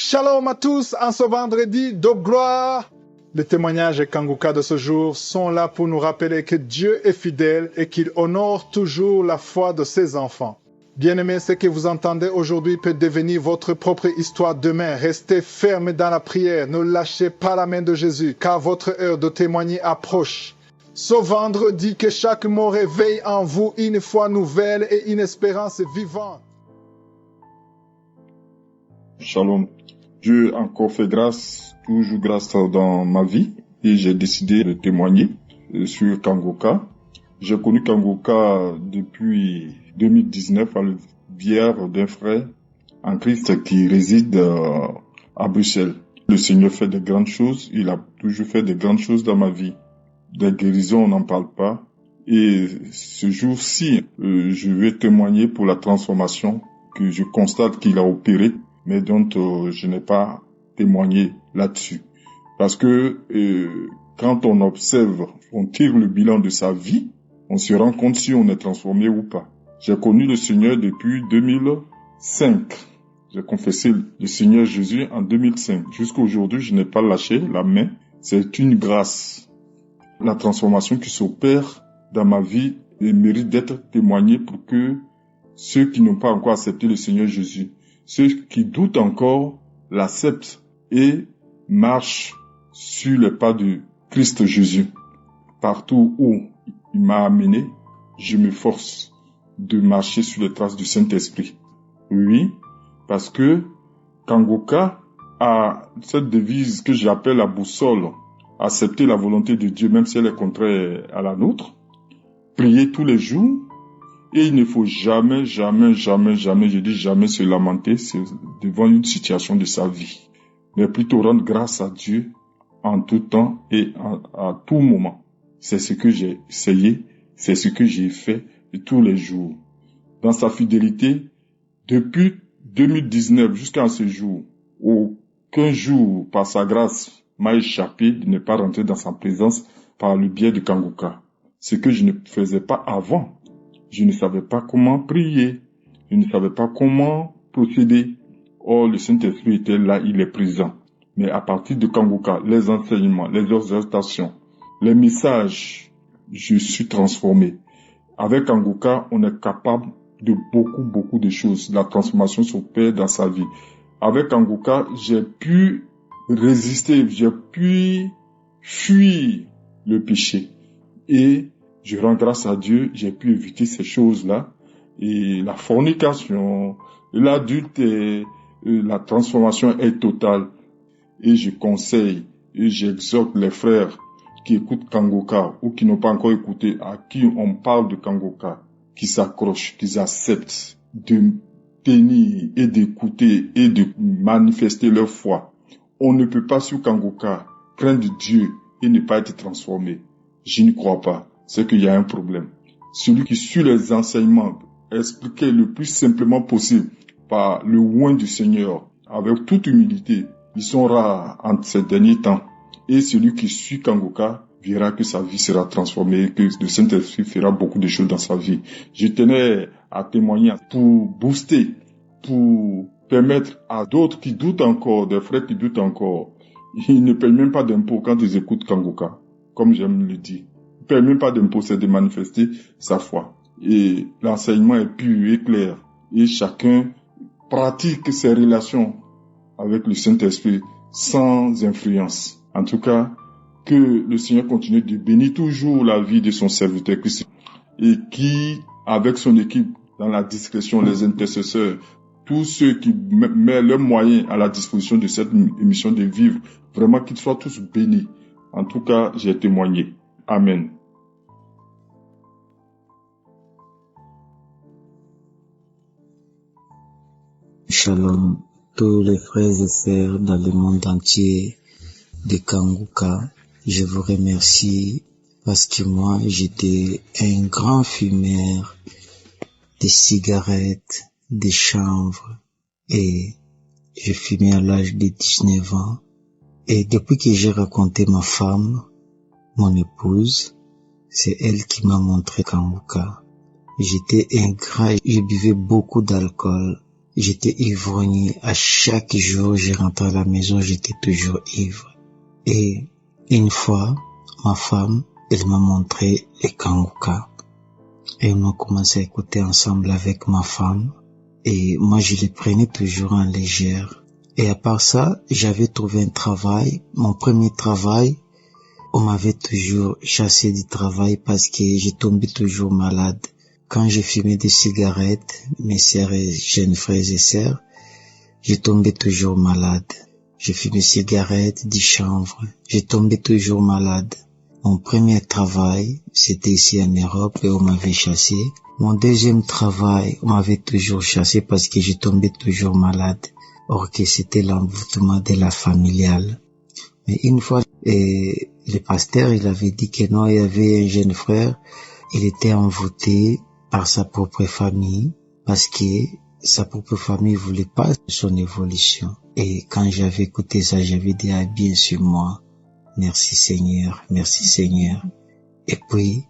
Shalom à tous en ce vendredi de gloire. Les témoignages Kanguka de ce jour sont là pour nous rappeler que Dieu est fidèle et qu'il honore toujours la foi de ses enfants. Bien-aimés, ce que vous entendez aujourd'hui peut devenir votre propre histoire demain. Restez fermes dans la prière, ne lâchez pas la main de Jésus, car votre heure de témoigner approche. Ce vendredi, que chaque mot réveille en vous une foi nouvelle et une espérance vivante. Shalom. Dieu encore fait grâce, toujours grâce dans ma vie, et j'ai décidé de témoigner sur Kanguka. J'ai connu Kanguka depuis 2019 à le bière d'un frère en Christ qui réside à Bruxelles. Le Seigneur fait de grandes choses, il a toujours fait de grandes choses dans ma vie. Des guérisons, on n'en parle pas. Et ce jour-ci, je vais témoigner pour la transformation que je constate qu'il a opérée, mais dont je n'ai pas témoigné là-dessus. Parce que quand on observe, on tire le bilan de sa vie, on se rend compte si on est transformé ou pas. J'ai connu le Seigneur depuis 2005. J'ai confessé le Seigneur Jésus en 2005. Jusqu'à aujourd'hui, je n'ai pas lâché la main. C'est une grâce. La transformation qui s'opère dans ma vie mérite d'être témoignée pour que ceux qui n'ont pas encore accepté le Seigneur Jésus, ceux qui doutent encore, l'acceptent et marchent sur les pas de Christ Jésus. Partout où il m'a amené, je m'efforce de marcher sur les traces du Saint-Esprit. Oui, parce que Kanguka a cette devise que j'appelle la boussole, accepter la volonté de Dieu même si elle est contraire à la nôtre, prier tous les jours, et il ne faut jamais, je dis jamais se lamenter devant une situation de sa vie, mais plutôt rendre grâce à Dieu en tout temps et à tout moment. C'est ce que j'ai essayé, c'est ce que j'ai fait tous les jours. Dans sa fidélité, depuis 2019 jusqu'à ce jour, aucun jour, par sa grâce, m'a échappé de ne pas rentrer dans sa présence par le biais de Kanguka. Ce que je ne faisais pas avant. Je ne savais pas comment prier. Je ne savais pas comment procéder. Or, le Saint-Esprit était là, il est présent. Mais à partir de Kanguka, les enseignements, les exhortations, les messages, je suis transformé. Avec Kanguka, on est capable de beaucoup de choses. La transformation s'opère dans sa vie. Avec Kanguka, j'ai pu résister, j'ai pu fuir le péché. Et je rends grâce à Dieu, j'ai pu éviter ces choses-là. Et la fornication, l'adultère, la transformation est totale. Et je conseille et j'exhorte les frères qui écoutent Kanguka ou qui n'ont pas encore écouté, à qui on parle de Kanguka, qui s'accrochent, qui acceptent de tenir et d'écouter et de manifester leur foi. On ne peut pas sur Kanguka craindre Dieu et ne pas être transformé. Je n'y crois pas. C'est qu'il y a un problème. Celui qui suit les enseignements expliqués le plus simplement possible par le oint du Seigneur, avec toute humilité, ils sont rares en ces derniers temps. Et celui qui suit Kanguka verra que sa vie sera transformée, que le Saint-Esprit fera beaucoup de choses dans sa vie. Je tenais à témoigner pour booster, pour permettre à d'autres qui doutent encore, des frères qui doutent encore, ils ne payent même pas d'impôts quand ils écoutent Kanguka, comme j'aime le dire. Ils ne payent même pas d'impôts, c'est de manifester sa foi. Et l'enseignement est pur et clair. Et chacun pratique ses relations avec le Saint-Esprit sans influence. En tout cas, que le Seigneur continue de bénir toujours la vie de son serviteur Christ et qui, avec son équipe, dans la discrétion, les intercesseurs, tous ceux qui mettent leurs moyens à la disposition de cette émission de vivre, vraiment qu'ils soient tous bénis. En tout cas, j'ai témoigné. Amen. Shalom, tous les frères et sœurs dans le monde entier de Kanguka. Je vous remercie parce que moi, j'étais un grand fumeur de cigarettes, de chanvre et je fumais à l'âge de 19 ans. Et depuis que j'ai raconté ma femme, mon épouse, c'est elle qui m'a montré Kanguka. J'étais ingrat, je buvais beaucoup d'alcool j'étais ivrogne. À chaque jour, je rentrais à la maison, j'étais toujours ivre. Et une fois, ma femme, elle m'a montré les Kanguka. Et on a commencé à écouter ensemble avec ma femme. Et moi, je les prenais toujours en légère. Et à part ça, j'avais trouvé un travail. Mon premier travail, on m'avait toujours chassé du travail parce que j'ai tombé toujours malade. Quand j'ai fumé des cigarettes, mes sœurs et jeunes frères et sœurs, j'ai tombé toujours malade. J'ai fumé des cigarettes, du chanvre. J'ai tombé toujours malade. Mon premier travail, c'était ici en Europe et on m'avait chassé. Mon deuxième travail, on m'avait toujours chassé parce que j'ai tombé toujours malade. Or que c'était l'envoûtement de la familiale. Mais une fois, le pasteur, il avait dit que non, il y avait un jeune frère, il était envoûté par sa propre famille parce que sa propre famille voulait pas son évolution. Et quand j'avais écouté ça, j'avais dit, ah bien sûr moi, merci Seigneur, merci Seigneur. Et puis,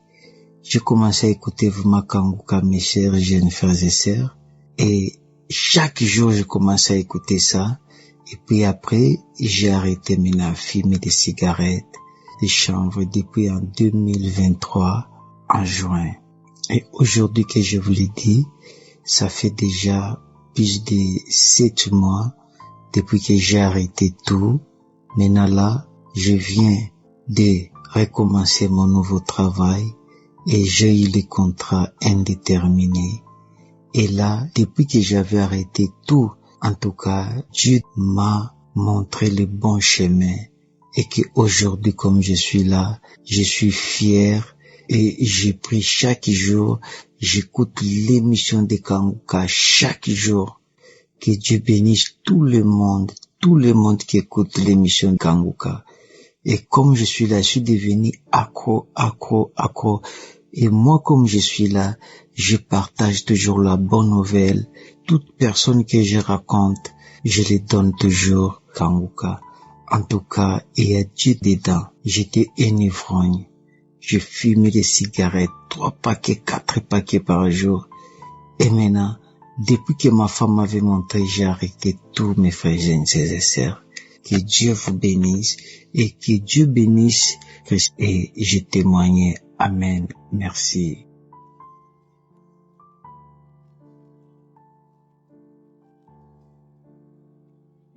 j'ai commencé à écouter vraiment Kanguka, mes chers jeunes frères et sœurs. Et chaque jour, je commençais à écouter ça. Et puis après, j'ai arrêté maintenant à fumer des cigarettes, des chanvre depuis en 2023, en juin. Et aujourd'hui que je vous l'ai dit, ça fait déjà plus de 7 mois depuis que j'ai arrêté tout. Maintenant là, je viens de recommencer mon nouveau travail et j'ai eu le contrat indéterminé. Et là, depuis que j'avais arrêté tout, en tout cas, Dieu m'a montré le bon chemin et qu'aujourd'hui, comme je suis là, je suis fier et j'ai pris chaque jour, j'écoute l'émission de Kanguka chaque jour. Que Dieu bénisse tout le monde qui écoute l'émission de Kanguka. Et comme je suis là, je suis devenu accro. Et moi, comme je suis là, je partage toujours la bonne nouvelle. Toute personne que je raconte, je les donne toujours Kanguka. En tout cas, il y a Dieu dedans. J'étais un ivrogne. Je fumais des cigarettes, 3 paquets, 4 paquets par jour. Et maintenant, depuis que ma femme m'avait montré, j'ai arrêté tous mes frères et sœurs. Que Dieu vous bénisse et que Dieu bénisse Christ. Et je témoigne. Amen. Merci.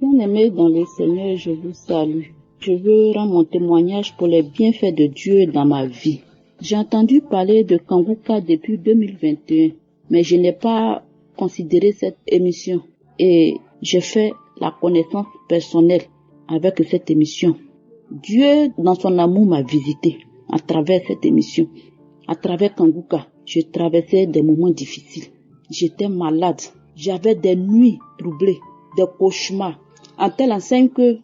Bien-aimés dans le Seigneur, je vous salue. Je veux rendre mon témoignage pour les bienfaits de Dieu dans ma vie. J'ai entendu parler de Kanguka depuis 2021, mais je n'ai pas considéré cette émission et j'ai fait la connaissance personnelle avec cette émission. Dieu, dans son amour, m'a visité à travers cette émission. À travers Kanguka, je traversais des moments difficiles. J'étais malade. J'avais des nuits troublées, des cauchemars. En telle enseigne que,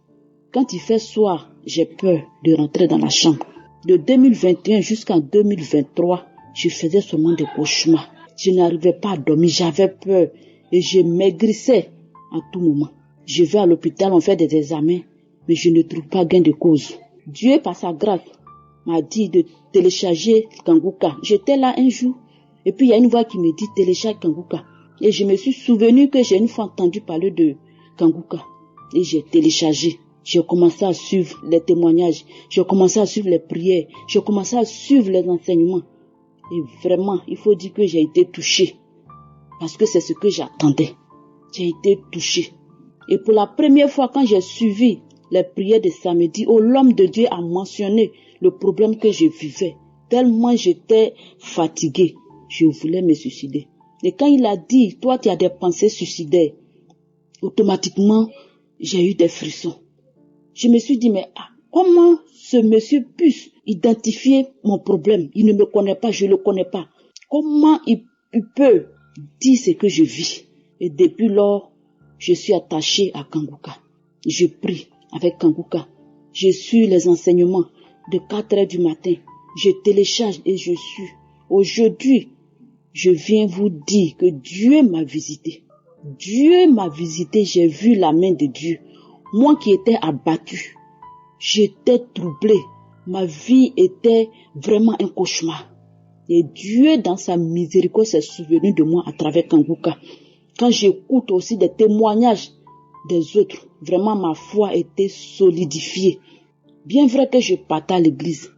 quand il fait soir, j'ai peur de rentrer dans la chambre. De 2021 jusqu'en 2023, je faisais seulement des cauchemars. Je n'arrivais pas à dormir, j'avais peur et je maigrissais à tout moment. Je vais à l'hôpital, on fait des examens, mais je ne trouve pas gain de cause. Dieu, par sa grâce, m'a dit de télécharger Kanguka. J'étais là un jour, et puis il y a une voix qui me dit télécharge Kanguka. Et je me suis souvenu que j'ai une fois entendu parler de Kanguka. Et j'ai téléchargé. J'ai commencé à suivre les témoignages. J'ai commencé à suivre les prières. J'ai commencé à suivre les enseignements. Et vraiment, il faut dire que j'ai été touché. Parce que c'est ce que j'attendais. J'ai été touché. Et pour la première fois, quand j'ai suivi les prières de samedi, l'homme de Dieu a mentionné le problème que je vivais. Tellement j'étais fatiguée, je voulais me suicider. Et quand il a dit, toi tu as des pensées suicidaires, automatiquement, j'ai eu des frissons. Je me suis dit, mais comment ce monsieur puisse identifier mon problème? Il ne me connaît pas, je ne le connais pas. Comment il peut dire ce que je vis? Et depuis lors, je suis attachée à Kanguka. Je prie avec Kanguka. Je suis les enseignements de 4 heures du matin. Je télécharge et je suis. Aujourd'hui, je viens vous dire que Dieu m'a visité. Dieu m'a visité, j'ai vu la main de Dieu. Moi qui étais abattue, j'étais troublée. Ma vie était vraiment un cauchemar. Et Dieu, dans sa miséricorde, s'est souvenu de moi à travers Kanguka. Quand j'écoute aussi des témoignages des autres, vraiment ma foi était solidifiée. Bien vrai que je partais à l'église,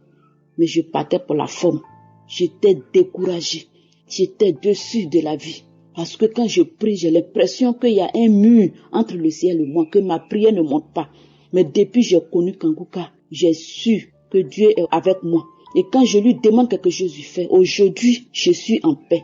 mais je partais pour la forme. J'étais découragée. J'étais déçue de la vie. Parce que quand je prie, j'ai l'impression qu'il y a un mur entre le ciel et moi, que ma prière ne monte pas. Mais depuis que j'ai connu Kanguka, j'ai su que Dieu est avec moi. Et quand je lui demande quelque chose, il fait. Aujourd'hui, je suis en paix.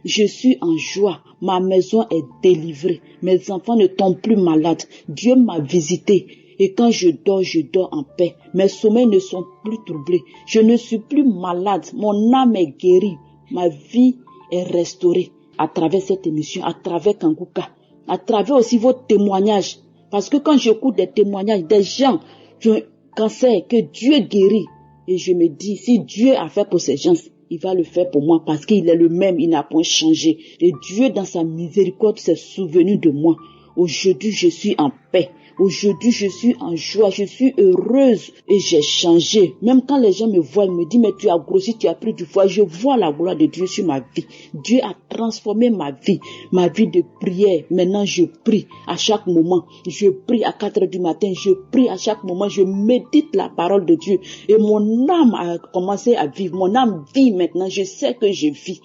Je suis en joie. Ma maison est délivrée. Mes enfants ne tombent plus malades. Dieu m'a visité. Et quand je dors en paix. Mes sommeils ne sont plus troublés. Je ne suis plus malade. Mon âme est guérie. Ma vie est restaurée à travers cette émission, à travers Kanguka, à travers aussi vos témoignages. Parce que quand j'écoute des témoignages des gens qui ont un cancer, que Dieu guérit, et je me dis, si Dieu a fait pour ces gens, il va le faire pour moi parce qu'il est le même, il n'a point changé. Et Dieu, dans sa miséricorde, s'est souvenu de moi. Aujourd'hui, je suis en paix. Aujourd'hui, je suis en joie, je suis heureuse et j'ai changé. Même quand les gens me voient, ils me disent, mais tu as grossi, tu as pris du poids. Je vois la gloire de Dieu sur ma vie. Dieu a transformé ma vie de prière. Maintenant, je prie à chaque moment. Je prie à 4 heures du matin, je prie à chaque moment. Je médite la parole de Dieu. Et mon âme a commencé à vivre. Mon âme vit maintenant. Je sais que je vis.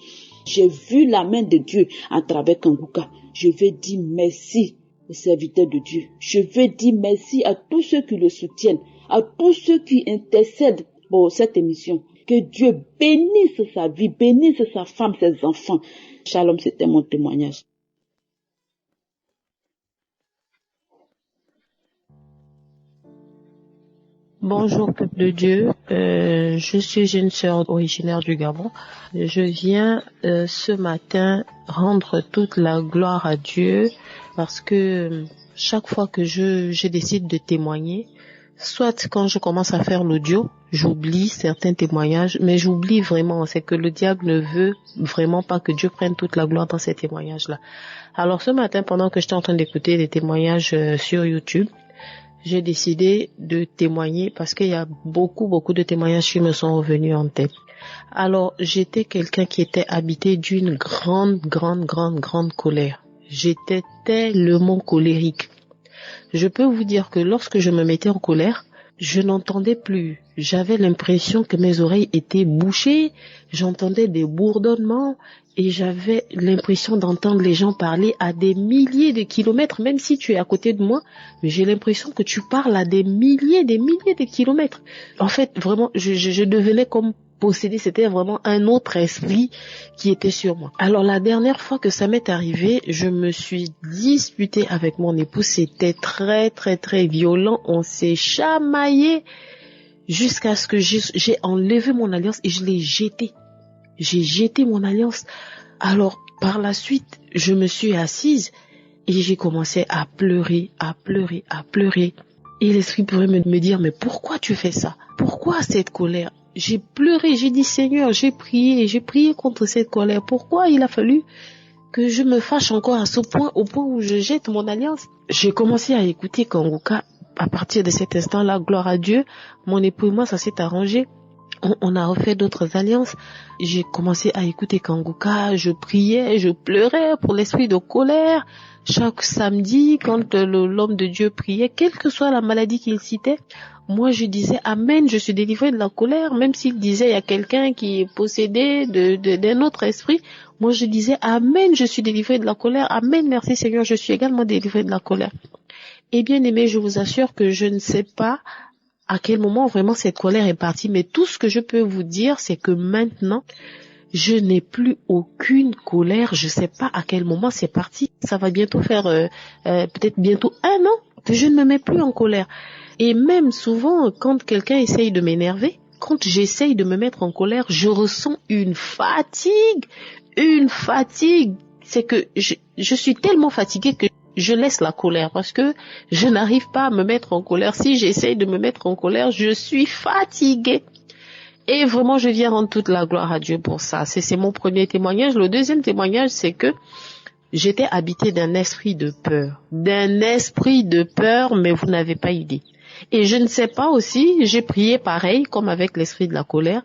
J'ai vu la main de Dieu à travers Kanguka. Je vais dire merci aux serviteurs de Dieu. Je veux dire merci à tous ceux qui le soutiennent, à tous ceux qui intercèdent pour cette émission. Que Dieu bénisse sa vie, bénisse sa femme, ses enfants. Shalom, c'était mon témoignage. Bonjour peuple de Dieu, je suis une sœur originaire du Gabon. Je viens ce matin rendre toute la gloire à Dieu parce que chaque fois que je décide de témoigner, soit quand je commence à faire l'audio, j'oublie certains témoignages, mais j'oublie vraiment, c'est que le diable ne veut vraiment pas que Dieu prenne toute la gloire dans ces témoignages-là. Alors ce matin, pendant que j'étais en train d'écouter les témoignages sur YouTube, j'ai décidé de témoigner parce qu'il y a beaucoup de témoignages qui me sont revenus en tête. Alors, j'étais quelqu'un qui était habité d'une grande colère. J'étais tellement colérique. Je peux vous dire que lorsque je me mettais en colère, je n'entendais plus. J'avais l'impression que mes oreilles étaient bouchées, j'entendais des bourdonnements et j'avais l'impression d'entendre les gens parler à des milliers de kilomètres, même si tu es à côté de moi, mais j'ai l'impression que tu parles à des milliers de kilomètres. En fait, vraiment, je devenais comme possédée, c'était vraiment un autre esprit qui était sur moi. Alors la dernière fois que ça m'est arrivé, je me suis disputée avec mon époux, c'était très violent, on s'est chamaillé jusqu'à ce que j'ai enlevé mon alliance et je l'ai jetée. J'ai jeté mon alliance. Alors par la suite, je me suis assise et j'ai commencé à pleurer. Et l'esprit pourrait me dire, mais pourquoi tu fais ça? Pourquoi cette colère? J'ai pleuré, j'ai dit Seigneur, j'ai prié contre cette colère. Pourquoi il a fallu que je me fâche encore à ce point, au point où je jette mon alliance? J'ai commencé à écouter Kanguka. À partir de cet instant-là, gloire à Dieu, mon époux et moi, ça s'est arrangé. On a refait d'autres alliances. J'ai commencé à écouter Kanguka, je priais, je pleurais pour l'esprit de colère. Chaque samedi, quand l'homme de Dieu priait, quelle que soit la maladie qu'il citait, moi je disais Amen, je suis délivré de la colère. Même s'il disait il y a quelqu'un qui est possédé d'un autre esprit, moi je disais Amen, je suis délivré de la colère. Amen, merci Seigneur, je suis également délivré de la colère. Et bien aimé, je vous assure que je ne sais pas à quel moment vraiment cette colère est partie, mais tout ce que je peux vous dire, c'est que maintenant, je n'ai plus aucune colère. Je sais pas à quel moment c'est parti. Ça va bientôt faire peut-être bientôt 1 an que je ne me mets plus en colère. Et même souvent, quand quelqu'un essaye de m'énerver, quand j'essaye de me mettre en colère, je ressens une fatigue. C'est que je suis tellement fatiguée que je laisse la colère parce que je n'arrive pas à me mettre en colère. Si j'essaye de me mettre en colère, je suis fatiguée. Et vraiment, je viens rendre toute la gloire à Dieu pour ça. C'est mon premier témoignage. Le deuxième témoignage, c'est que j'étais habitée d'un esprit de peur. Mais vous n'avez pas idée. Et je ne sais pas aussi, j'ai prié pareil, comme avec l'esprit de la colère,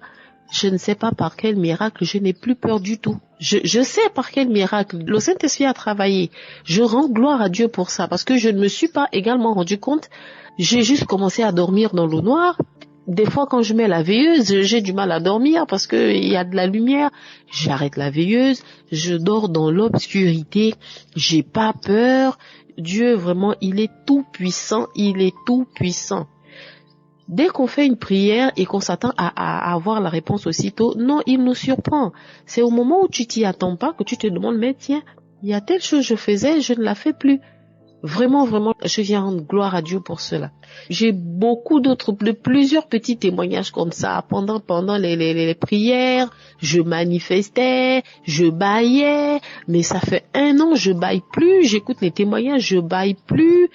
Je ne sais pas par quel miracle, je n'ai plus peur du tout. Je sais par quel miracle. Le Saint-Esprit a travaillé. Je rends gloire à Dieu pour ça parce que je ne me suis pas également rendu compte. J'ai juste commencé à dormir dans l'eau noire. Des fois, quand je mets la veilleuse, j'ai du mal à dormir parce que il y a de la lumière. J'arrête la veilleuse, je dors dans l'obscurité. J'ai pas peur. Dieu, vraiment, il est tout puissant. Il est tout puissant. Dès qu'on fait une prière et qu'on s'attend à avoir la réponse aussitôt, non, il nous surprend. C'est au moment où tu t'y attends pas que tu te demandes, mais tiens, il y a telle chose que je faisais, je ne la fais plus. Vraiment, vraiment, je viens rendre gloire à Dieu pour cela. J'ai de plusieurs petits témoignages comme ça. Pendant les prières, je manifestais, je bâillais, mais ça fait 1 an, je bâille plus, j'écoute les témoignages, je bâille plus.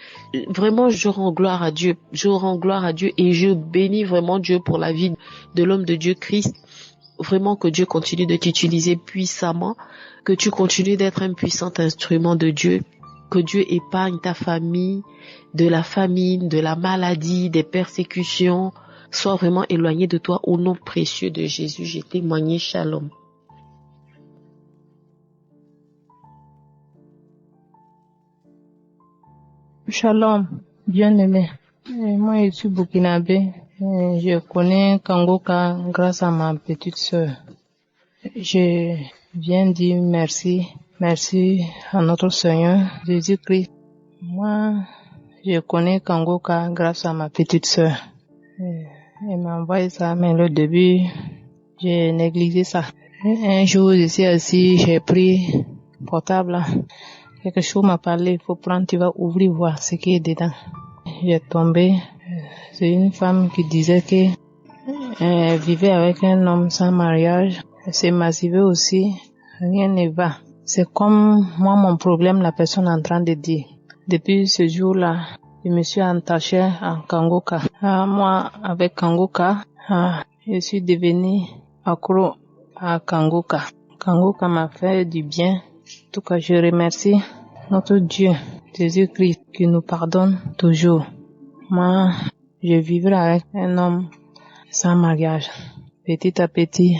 Vraiment, je rends gloire à Dieu. Je rends gloire à Dieu et je bénis vraiment Dieu pour la vie de l'homme de Dieu, Christ. Vraiment que Dieu continue de t'utiliser puissamment, que tu continues d'être un puissant instrument de Dieu. Que Dieu épargne ta famille de la famine, de la maladie, des persécutions. Sois vraiment éloigné de toi au nom précieux de Jésus. J'ai témoigné. Shalom. Shalom, bien-aimé. Moi, je suis burkinabé. Je connais Kangoka grâce à ma petite sœur. Je viens dire merci. Merci à notre Seigneur Jésus-Christ. Moi, je connais Kangoka grâce à ma petite sœur. Elle m'a envoyé ça, mais le début, j'ai négligé ça. Un jour, je suis assis, j'ai pris portable. Quelque chose m'a parlé, il faut prendre, tu vas ouvrir, voir ce qui est dedans. J'ai tombé. C'est une femme qui disait qu'elle vivait avec un homme sans mariage. Elle s'est massivée aussi. Rien ne va. C'est comme moi, mon problème, la personne est en train de dire. Depuis ce jour-là, je me suis entaché en Kangoka. Moi, avec Kangoka, je suis devenu accro à Kangoka. Kangoka m'a fait du bien. En tout cas, je remercie notre Dieu, Jésus-Christ, qui nous pardonne toujours. Moi, je vivrai avec un homme sans mariage. Petit à petit,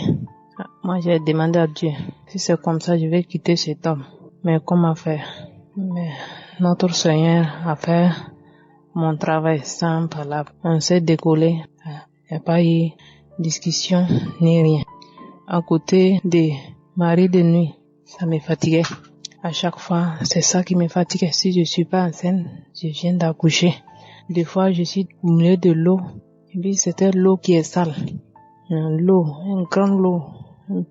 moi, j'ai demandé à Dieu, si c'est comme ça, je vais quitter cet homme. Mais comment faire? Mais notre Seigneur a fait mon travail sans parole. On s'est décollé. Il n'y a pas eu discussion ni rien. À côté des maris de nuit, ça me fatiguait. À chaque fois, c'est ça qui me fatiguait. Si je suis pas enceinte, je viens d'accoucher. Des fois, je suis au milieu de l'eau. Et puis, c'était l'eau qui est sale. L'eau, une grande eau.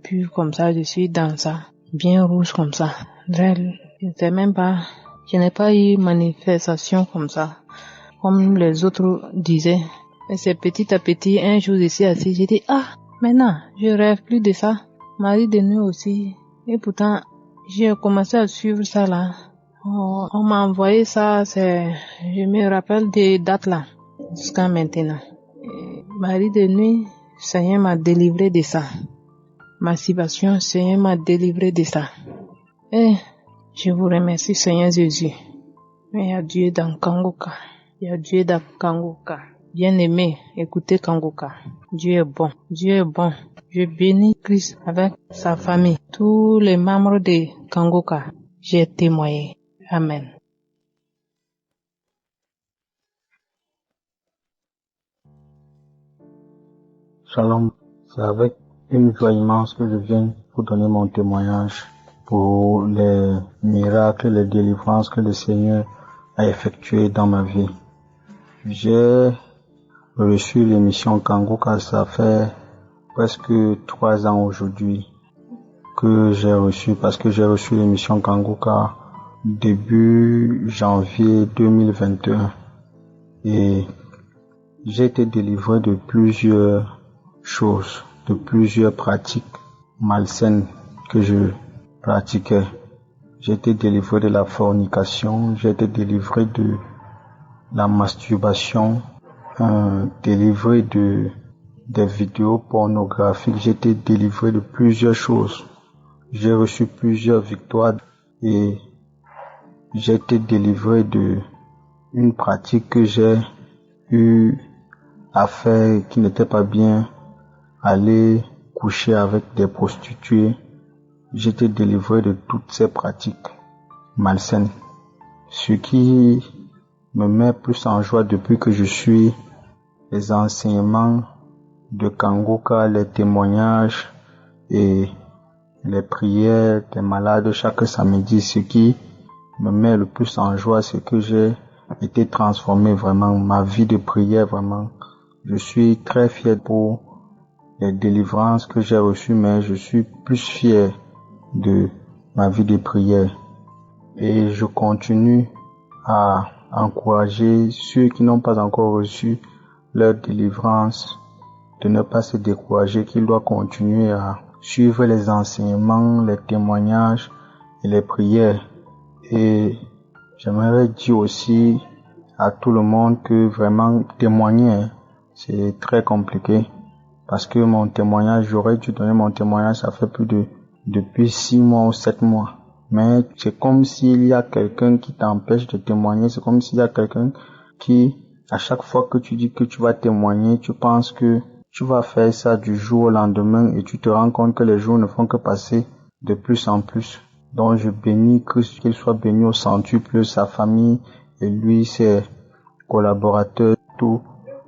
Puis comme ça, je suis dans ça, bien rouge comme ça. Je n'ai pas eu manifestation comme ça, comme les autres disaient. Et c'est petit à petit, un jour je suis assis, j'ai dit, maintenant, je rêve plus de ça. Marie de nuit aussi. Et pourtant, j'ai commencé à suivre ça là. On m'a envoyé ça, je me rappelle des dates là, jusqu'à maintenant. Et Marie de nuit, Seigneur m'a délivré de ça. Masturbation, Seigneur m'a délivré de ça. Et je vous remercie, Seigneur Jésus. Mais il y a Dieu dans Kangoka. Il y a Dieu dans Kangoka. Bien-aimé, écoutez Kangoka. Dieu est bon. Dieu est bon. Je bénis Christ avec sa famille. Tous les membres de Kangoka, j'ai témoigné. Amen. Shalom, c'est avec une joie immense que je viens vous donner mon témoignage pour les miracles, les délivrances que le Seigneur a effectuées dans ma vie. J'ai reçu l'émission Kangoka, ça fait presque 3 ans aujourd'hui que j'ai reçu, parce que j'ai reçu l'émission Kangoka début janvier 2021 et j'ai été délivré de plusieurs choses, de plusieurs pratiques malsaines que je pratiquais. J'ai été délivré de la fornication, j'ai été délivré de la masturbation, délivré des vidéos pornographiques, j'ai été délivré de plusieurs choses. J'ai reçu plusieurs victoires et j'ai été délivré de une pratique que j'ai eu à faire qui n'était pas bien, aller couché avec des prostituées. J'étais délivré de toutes ces pratiques malsaines. Ce qui me met plus en joie depuis que je suis les enseignements de Kanguka, les témoignages et les prières des malades chaque samedi. Ce qui me met le plus en joie, c'est que j'ai été transformé vraiment, ma vie de prière vraiment. Je suis très fier pour les délivrances que j'ai reçues, mais je suis plus fier de ma vie de prière. Et je continue à encourager ceux qui n'ont pas encore reçu leur délivrance de ne pas se décourager, qu'ils doivent continuer à suivre les enseignements, les témoignages et les prières. Et j'aimerais dire aussi à tout le monde que vraiment témoigner, c'est très compliqué. Parce que mon témoignage, j'aurais dû donner mon témoignage, ça fait depuis 6 mois ou 7 mois. Mais c'est comme s'il y a quelqu'un qui t'empêche de témoigner, c'est comme s'il y a quelqu'un qui, à chaque fois que tu dis que tu vas témoigner, tu penses que tu vas faire ça du jour au lendemain et tu te rends compte que les jours ne font que passer de plus en plus. Donc je bénis Christ, qu'il soit béni au centuple, sa famille et lui, ses collaborateurs, tous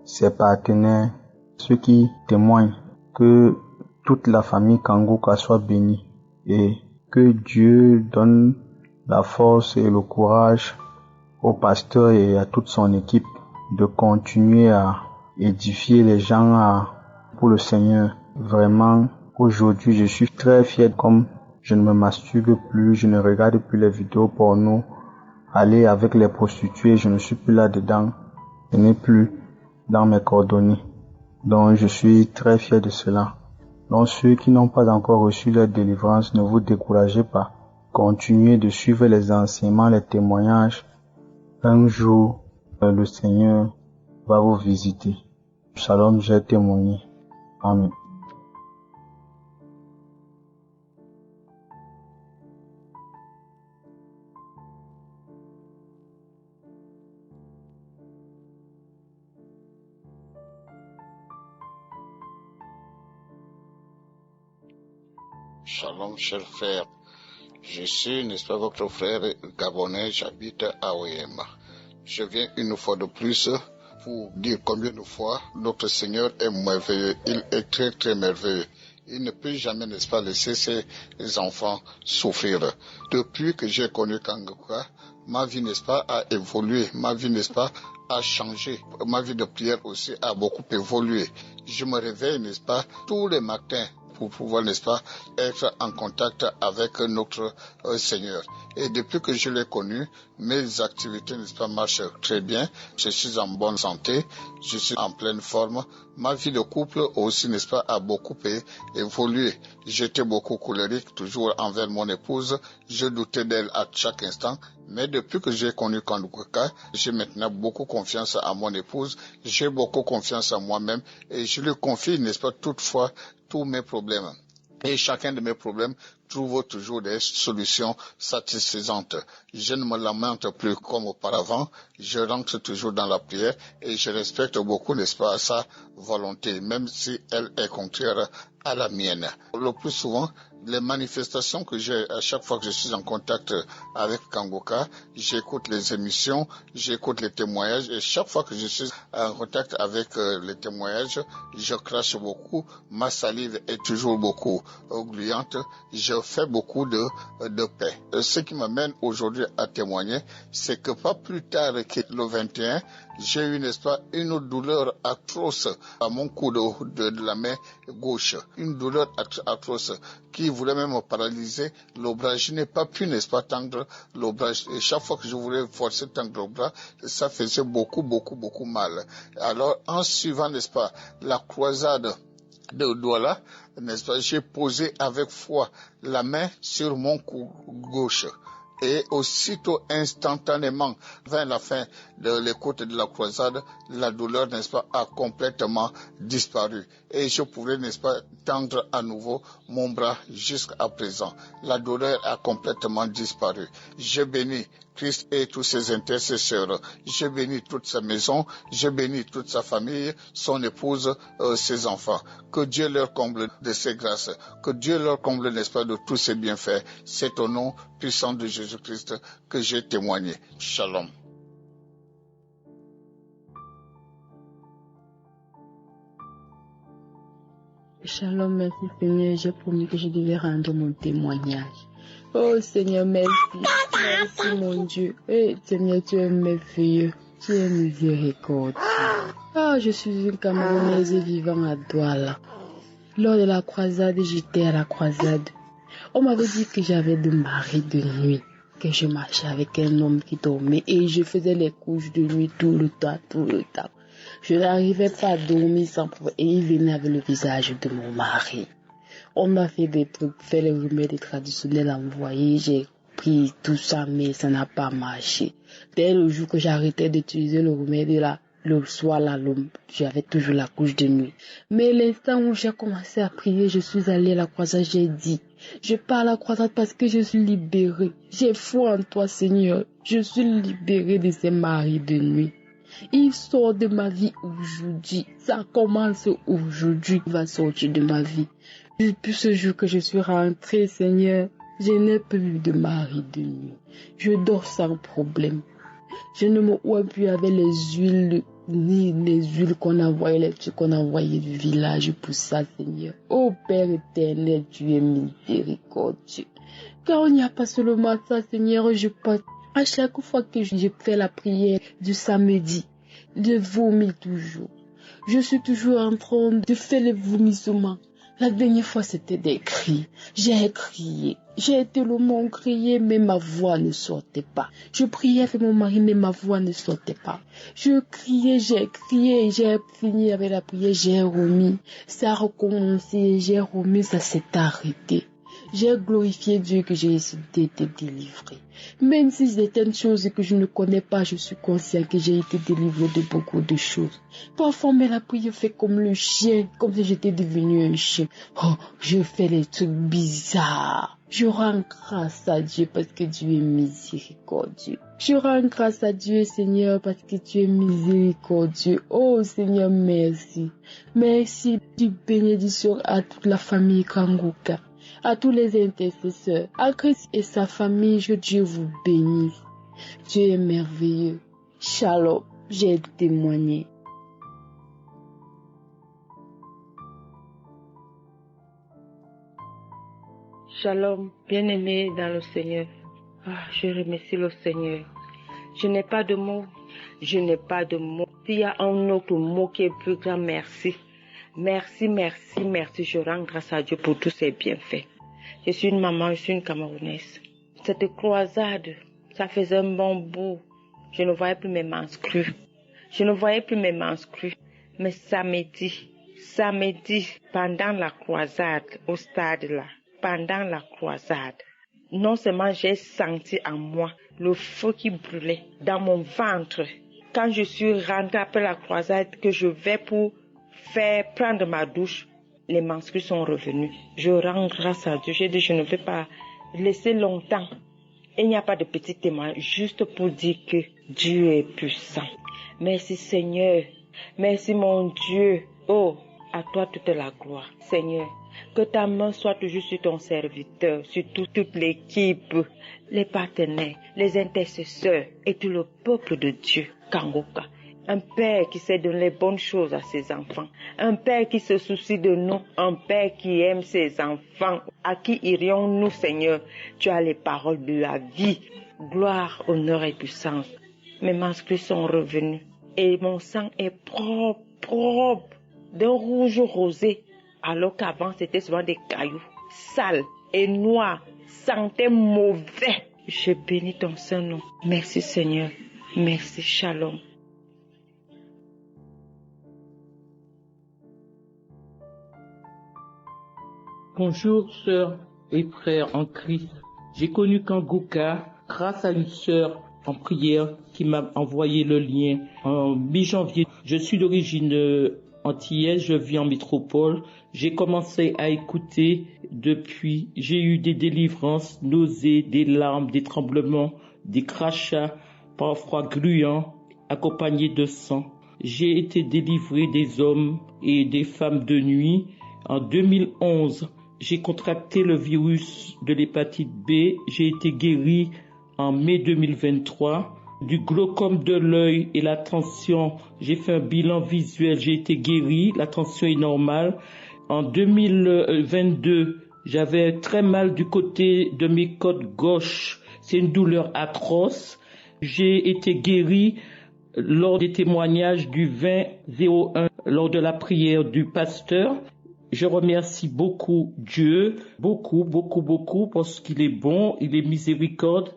ses partenaires, ceux qui témoignent, que toute la famille Kanguka soit bénie et que Dieu donne la force et le courage au pasteur et à toute son équipe de continuer à édifier les gens pour le Seigneur. Vraiment, aujourd'hui, je suis très fier, comme je ne me masturbe plus, je ne regarde plus les vidéos porno, aller avec les prostituées, je ne suis plus là-dedans, je n'ai plus dans mes coordonnées. Donc, je suis très fier de cela. Donc, ceux qui n'ont pas encore reçu leur délivrance, ne vous découragez pas. Continuez de suivre les enseignements, les témoignages. Un jour, le Seigneur va vous visiter. Shalom, j'ai témoigné. Amen. Shalom, cher frère. Je suis, n'est-ce pas, votre frère gabonais, j'habite à Oyema. Je viens une fois de plus pour dire combien de fois notre Seigneur est merveilleux. Il est très très merveilleux. Il ne peut jamais, n'est-ce pas, laisser ses enfants souffrir. Depuis que j'ai connu Kanguka, ma vie, n'est-ce pas, a évolué. Ma vie, n'est-ce pas, a changé. Ma vie de prière aussi a beaucoup évolué. Je me réveille, n'est-ce pas, tous les matins pour pouvoir, n'est-ce pas, être en contact avec notre Seigneur. Et depuis que je l'ai connu, mes activités, n'est-ce pas, marchent très bien. Je suis en bonne santé, je suis en pleine forme. Ma vie de couple aussi, n'est-ce pas, a beaucoup évolué. J'étais beaucoup colérique, toujours envers mon épouse. Je doutais d'elle à chaque instant. Mais depuis que j'ai connu Kanguka, j'ai maintenant beaucoup confiance à mon épouse. J'ai beaucoup confiance en moi-même. Et je lui confie, n'est-ce pas, toutefois, tous mes problèmes. Et chacun de mes problèmes trouve toujours des solutions satisfaisantes. Je ne me lamente plus comme auparavant. Je rentre toujours dans la prière et je respecte beaucoup, n'est-ce pas, sa volonté, même si elle est contraire à la mienne. Le plus souvent, les manifestations que j'ai à chaque fois que je suis en contact avec Kanguka, j'écoute les émissions, j'écoute les témoignages et chaque fois que je suis en contact avec les témoignages, je crache beaucoup, ma salive est toujours beaucoup gluante, je fais beaucoup de paix. Ce qui m'amène aujourd'hui à témoigner, c'est que pas plus tard que le 21, j'ai eu, n'est-ce pas, une douleur atroce à mon cou de la main gauche. Une douleur atroce qui voulait même me paralyser le bras. Je n'ai pas pu, n'est-ce pas, tendre le bras. Et chaque fois que je voulais forcer tendre le bras, ça faisait beaucoup mal. Alors, en suivant, n'est-ce pas, la croisade de Douala, n'est-ce pas, j'ai posé avec foi la main sur mon cou gauche. Et aussitôt, instantanément, vers la fin de l'écoute de la croisade, la douleur, n'est-ce pas, a complètement disparu. Et je pourrais, n'est-ce pas, tendre à nouveau mon bras jusqu'à présent. La douleur a complètement disparu. Je bénis Christ et tous ses intercesseurs. Je bénis toute sa maison, je bénis toute sa famille, son épouse, ses enfants. Que Dieu leur comble de ses grâces, que Dieu leur comble, n'est-ce pas, de tous ses bienfaits. C'est au nom puissant de Jésus-Christ que j'ai témoigné. Shalom. Shalom, merci Seigneur, j'ai promis que je devais rendre mon témoignage. Oh Seigneur, merci. Merci mon Dieu. Eh Seigneur, tu es merveilleux. Tu es miséricordieux. Ah, je suis une Camerounaise vivant à Douala. Lors de la croisade, j'étais à la croisade. On m'avait dit que j'avais de mari de nuit, que je marchais avec un homme qui dormait et je faisais les couches de nuit tout le temps. Je n'arrivais pas à dormir sans problème et il venait avec le visage de mon mari. On m'a fait des trucs, fait les remèdes traditionnels envoyés, j'ai pris tout ça mais ça n'a pas marché. Dès le jour que j'arrêtais d'utiliser le remède là, le soir là, j'avais toujours la couche de nuit. Mais l'instant où j'ai commencé à prier, je suis allée à la croisade, j'ai dit, je pars à la croisade parce que je suis libérée. J'ai foi en toi Seigneur, je suis libérée de ces maris de nuit. Il sort de ma vie aujourd'hui. Ça commence aujourd'hui. Il va sortir de ma vie. Depuis ce jour que je suis rentrée, Seigneur, je n'ai plus de mari de nuit. Je dors sans problème. Je ne me vois plus avec les huiles, ni les huiles qu'on envoyait, les trucs qu'on envoyait du village pour ça, Seigneur. Oh Père éternel, tu es miséricordieux. Car il n'y a pas seulement ça, Seigneur, je passe. À chaque fois que je fais la prière du samedi, je vomis toujours. Je suis toujours en train de faire les vomissements. La dernière fois, c'était des cris. J'ai crié. J'ai tellement crié, mais ma voix ne sortait pas. Je priais avec mon mari, mais ma voix ne sortait pas. Je criais, j'ai fini avec la prière, j'ai remis. Ça a recommencé, j'ai remis, ça s'est arrêté. J'ai glorifié Dieu que j'ai été délivré. Même si c'était une chose que je ne connais pas, je suis conscient que j'ai été délivré de beaucoup de choses. Parfois, mais la prière fait comme le chien, comme si j'étais devenu un chien. Oh, je fais les trucs bizarres. Je rends grâce à Dieu parce que Dieu est miséricordieux. Je rends grâce à Dieu, Seigneur, parce que tu es miséricordieux. Oh, Seigneur, merci. Merci du bénédiction à toute la famille Kanguka. À tous les intercesseurs, à Christ et sa famille, que Dieu vous bénisse. Dieu est merveilleux. Shalom, j'ai témoigné. Shalom, bien-aimé dans le Seigneur. Je remercie le Seigneur. Je n'ai pas de mots. S'il y a un autre mot qui est plus grand, merci. Merci. Je rends grâce à Dieu pour tous ses bienfaits. Je suis une maman, je suis une Camerounaise. Cette croisade, ça faisait un bon bout. Je ne voyais plus mes menstrues. Mais samedi, pendant la croisade, au stade là, non seulement j'ai senti en moi le feu qui brûlait dans mon ventre. Quand je suis rentrée après la croisade, que je vais pour prendre ma douche, les menstrues sont revenues. Je rends grâce à Dieu. J'ai dit, je ne vais pas laisser longtemps. Il n'y a pas de petit témoin, juste pour dire que Dieu est puissant. Merci Seigneur. Merci mon Dieu. Oh, à toi toute la gloire. Seigneur, que ta main soit toujours sur ton serviteur, sur toute l'équipe, les partenaires, les intercesseurs et tout le peuple de Dieu, Kanguka. Un père qui sait donner les bonnes choses à ses enfants. Un père qui se soucie de nous. Un père qui aime ses enfants. À qui irions-nous, Seigneur? Tu as les paroles de la vie. Gloire, honneur et puissance. Mes menstrues sont revenues. Et mon sang est propre, d'un rouge rosé. Alors qu'avant, c'était souvent des cailloux, sales et noirs, sentaient mauvais. Je bénis ton Saint-Nom. Merci Seigneur. Merci, Shalom. Bonjour, sœurs et frères en Christ. J'ai connu Kanguka grâce à une sœur en prière qui m'a envoyé le lien en mi-janvier. Je suis d'origine antillaise, je vis en métropole. J'ai commencé à écouter depuis, j'ai eu des délivrances, nausées, des larmes, des tremblements, des crachats, parfois gluants, accompagnés de sang. J'ai été délivré des hommes et des femmes de nuit. En 2011, j'ai contracté le virus de l'hépatite B. J'ai été guéri en mai 2023. Du glaucome de l'œil et la tension, j'ai fait un bilan visuel, j'ai été guéri, la tension est normale. En 2022, j'avais très mal du côté de mes côtes gauche. C'est une douleur atroce. J'ai été guéri lors des témoignages du 20-01, lors de la prière du pasteur. Je remercie beaucoup Dieu, beaucoup, parce qu'il est bon, il est miséricorde,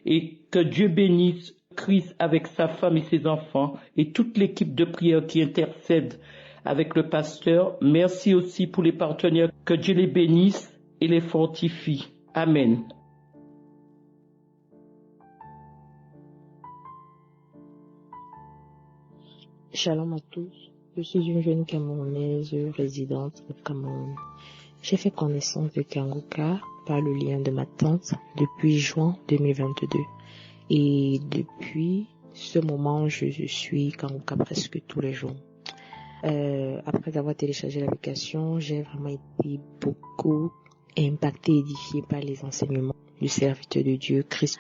et que Dieu bénisse Christ avec sa femme et ses enfants, et toute l'équipe de prière qui intercède avec le pasteur. Merci aussi pour les partenaires, que Dieu les bénisse et les fortifie. Amen. Shalom à tous. Je suis une jeune Camerounaise résidente au Cameroun. J'ai fait connaissance de Kanguka par le lien de ma tante depuis juin 2022. Et depuis ce moment, je suis Kanguka presque tous les jours. Après avoir téléchargé l'application, j'ai vraiment été beaucoup impactée, édifiée par les enseignements du serviteur de Dieu, Christ.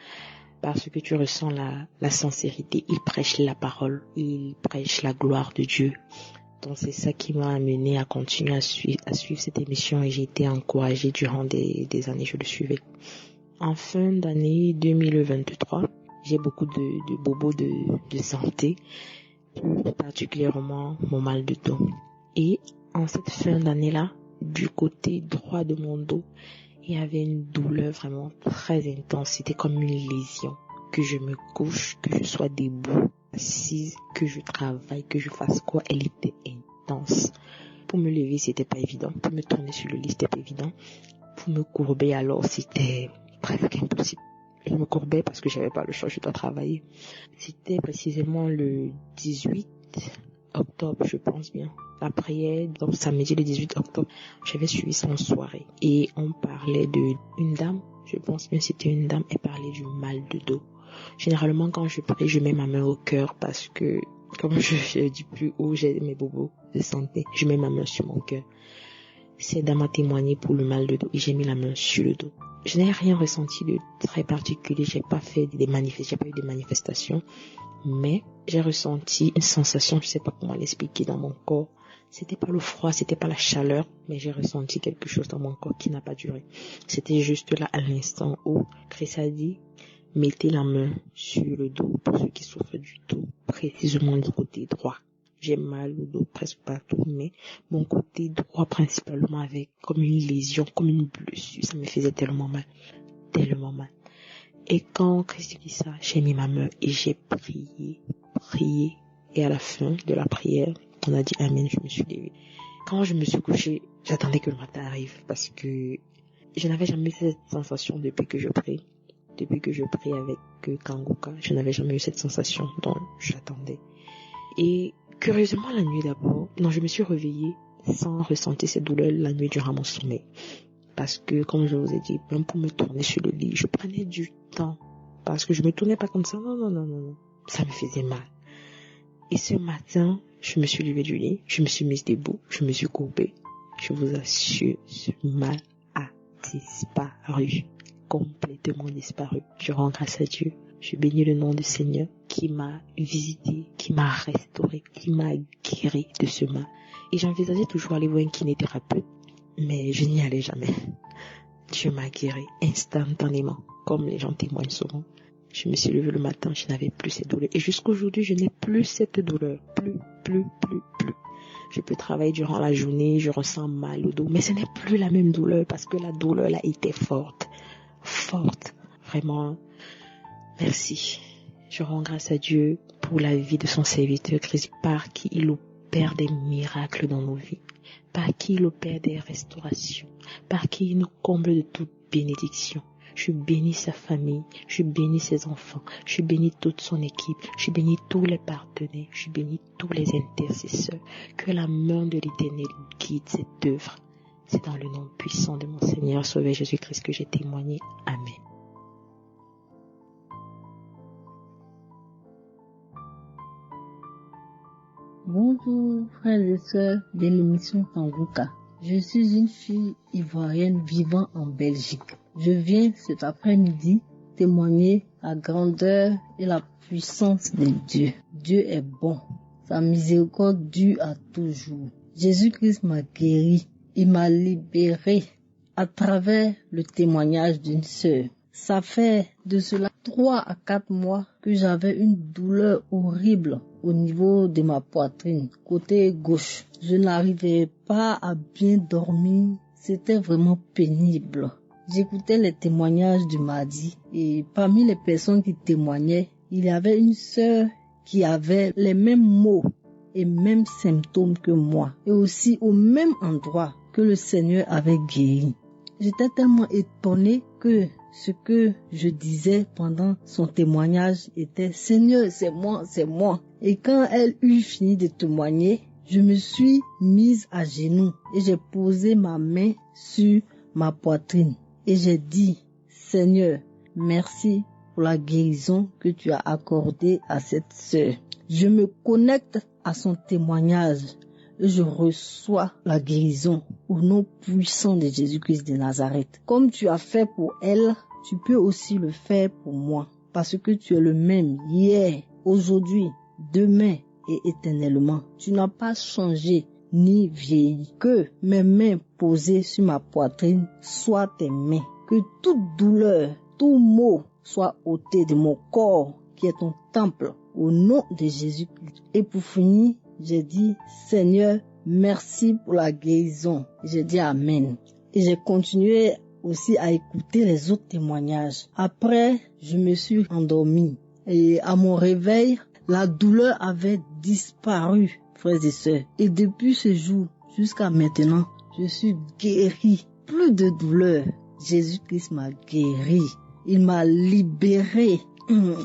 Parce que tu ressens la sincérité. Il prêche la parole, il prêche la gloire de Dieu. Donc c'est ça qui m'a amené à continuer à suivre cette émission, et j'ai été encouragée durant des années, je le suivais. En fin d'année 2023, j'ai beaucoup de bobos de santé, plus particulièrement mon mal de dos. Et en cette fin d'année-là, du côté droit de mon dos, il y avait une douleur vraiment très intense. C'était comme une lésion. Que je me couche, que je sois debout, assise, que je travaille, que je fasse quoi, elle était intense. Pour me lever, c'était pas évident. Pour me tourner sur le lit, c'était pas évident. Pour me courber, alors, c'était presque impossible. Je me courbais parce que j'avais pas le choix, je dois travailler. C'était précisément le 18 octobre, je pense bien. La prière, donc samedi le 18 octobre, j'avais suivi ça en soirée. Et on parlait d'une dame, je pense bien c'était une dame, elle parlait du mal de dos. Généralement, quand je prie, je mets ma main au cœur parce que, comme je dis plus haut, j'ai mes bobos de santé. Je mets ma main sur mon cœur. Cette dame a témoigné pour le mal de dos et j'ai mis la main sur le dos. Je n'ai rien ressenti de très particulier. J'ai pas eu des manifestations, mais j'ai ressenti une sensation, je sais pas comment l'expliquer, dans mon corps. C'était pas le froid, c'était pas la chaleur, mais j'ai ressenti quelque chose dans mon corps qui n'a pas duré. C'était juste là, à l'instant où Christ a dit, mettez la main sur le dos pour ceux qui souffrent du dos, précisément du côté droit. J'ai mal au dos presque partout, mais mon côté droit principalement avec comme une lésion, comme une blessure. Ça me faisait tellement mal. Et quand Christ dit ça, j'ai mis ma main et j'ai prié. Et à la fin de la prière, on a dit Amen, je me suis levée. Quand je me suis couchée, j'attendais que le matin arrive parce que je n'avais jamais eu cette sensation depuis que je prie. Depuis que je prie avec Kanguka, je n'avais jamais eu cette sensation, donc j'attendais. Et curieusement, la nuit d'abord, je me suis réveillée sans ressentir cette douleur la nuit durant mon sommeil. Parce que, comme je vous ai dit, même pour me tourner sur le lit, je prenais du temps. Parce que je me tournais pas comme ça, non. Ça me faisait mal. Et ce matin, je me suis levée du lit, je me suis mise debout, je me suis courbée. Je vous assure, ce mal a disparu. Complètement disparu. Je rends grâce à Dieu. Je bénis le nom du Seigneur qui m'a visité, qui m'a restauré, qui m'a guéri de ce mal. Et j'envisageais toujours aller voir un kinésithérapeute, mais je n'y allais jamais. Dieu m'a guéri instantanément, comme les gens témoignent souvent. Je me suis levée le matin, je n'avais plus cette douleur. Et jusqu'aujourd'hui, je n'ai plus cette douleur. Plus. Je peux travailler durant la journée, je ressens mal au dos, mais ce n'est plus la même douleur parce que la douleur là était forte. Vraiment, merci. Je rends grâce à Dieu pour la vie de son serviteur Christ, par qui il opère des miracles dans nos vies, par qui il opère des restaurations, par qui il nous comble de toute bénédiction. Je bénis sa famille, je bénis ses enfants, je bénis toute son équipe, je bénis tous les partenaires, je bénis tous les intercesseurs. Que la main de l'Éternel guide cette œuvre. C'est dans le nom puissant de mon Seigneur Sauveur Jésus-Christ que j'ai témoigné. Amen. Bonjour frères et sœurs de l'émission Kanguka. Je suis une fille ivoirienne vivant en Belgique. Je viens cet après-midi témoigner la grandeur et la puissance de Dieu. Dieu est bon. Sa miséricorde dure à toujours. Jésus-Christ m'a guéri. Il m'a libéré à travers le témoignage d'une sœur. Ça fait de cela 3 à 4 mois que j'avais une douleur horrible au niveau de ma poitrine, côté gauche. Je n'arrivais pas à bien dormir. C'était vraiment pénible. J'écoutais les témoignages du mardi et parmi les personnes qui témoignaient, il y avait une sœur qui avait les mêmes maux et mêmes symptômes que moi et aussi au même endroit que le Seigneur avait guéri. J'étais tellement étonnée que ce que je disais pendant son témoignage était « Seigneur, c'est moi, c'est moi ». Et quand elle eut fini de témoigner, je me suis mise à genoux et j'ai posé ma main sur ma poitrine. Et j'ai dit « Seigneur, merci pour la guérison que tu as accordée à cette sœur. Je me connecte à son témoignage et je reçois la guérison au nom puissant de Jésus-Christ de Nazareth. Comme tu as fait pour elle, tu peux aussi le faire pour moi. Parce que tu es le même hier, aujourd'hui, demain et éternellement. Tu n'as pas changé ni vieilli. Que mes mains posées sur ma poitrine soient tes mains. Que toute douleur, tout mot soit ôté de mon corps qui est ton temple au nom de Jésus-Christ. Et pour finir, j'ai dit, Seigneur, merci pour la guérison. J'ai dit Amen. Et j'ai continué aussi à écouter les autres témoignages. Après, je me suis endormie. Et à mon réveil, la douleur avait disparu, frères et sœurs. Et depuis ce jour jusqu'à maintenant, je suis guérie. Plus de douleur. Jésus-Christ m'a guéri. Il m'a libéré.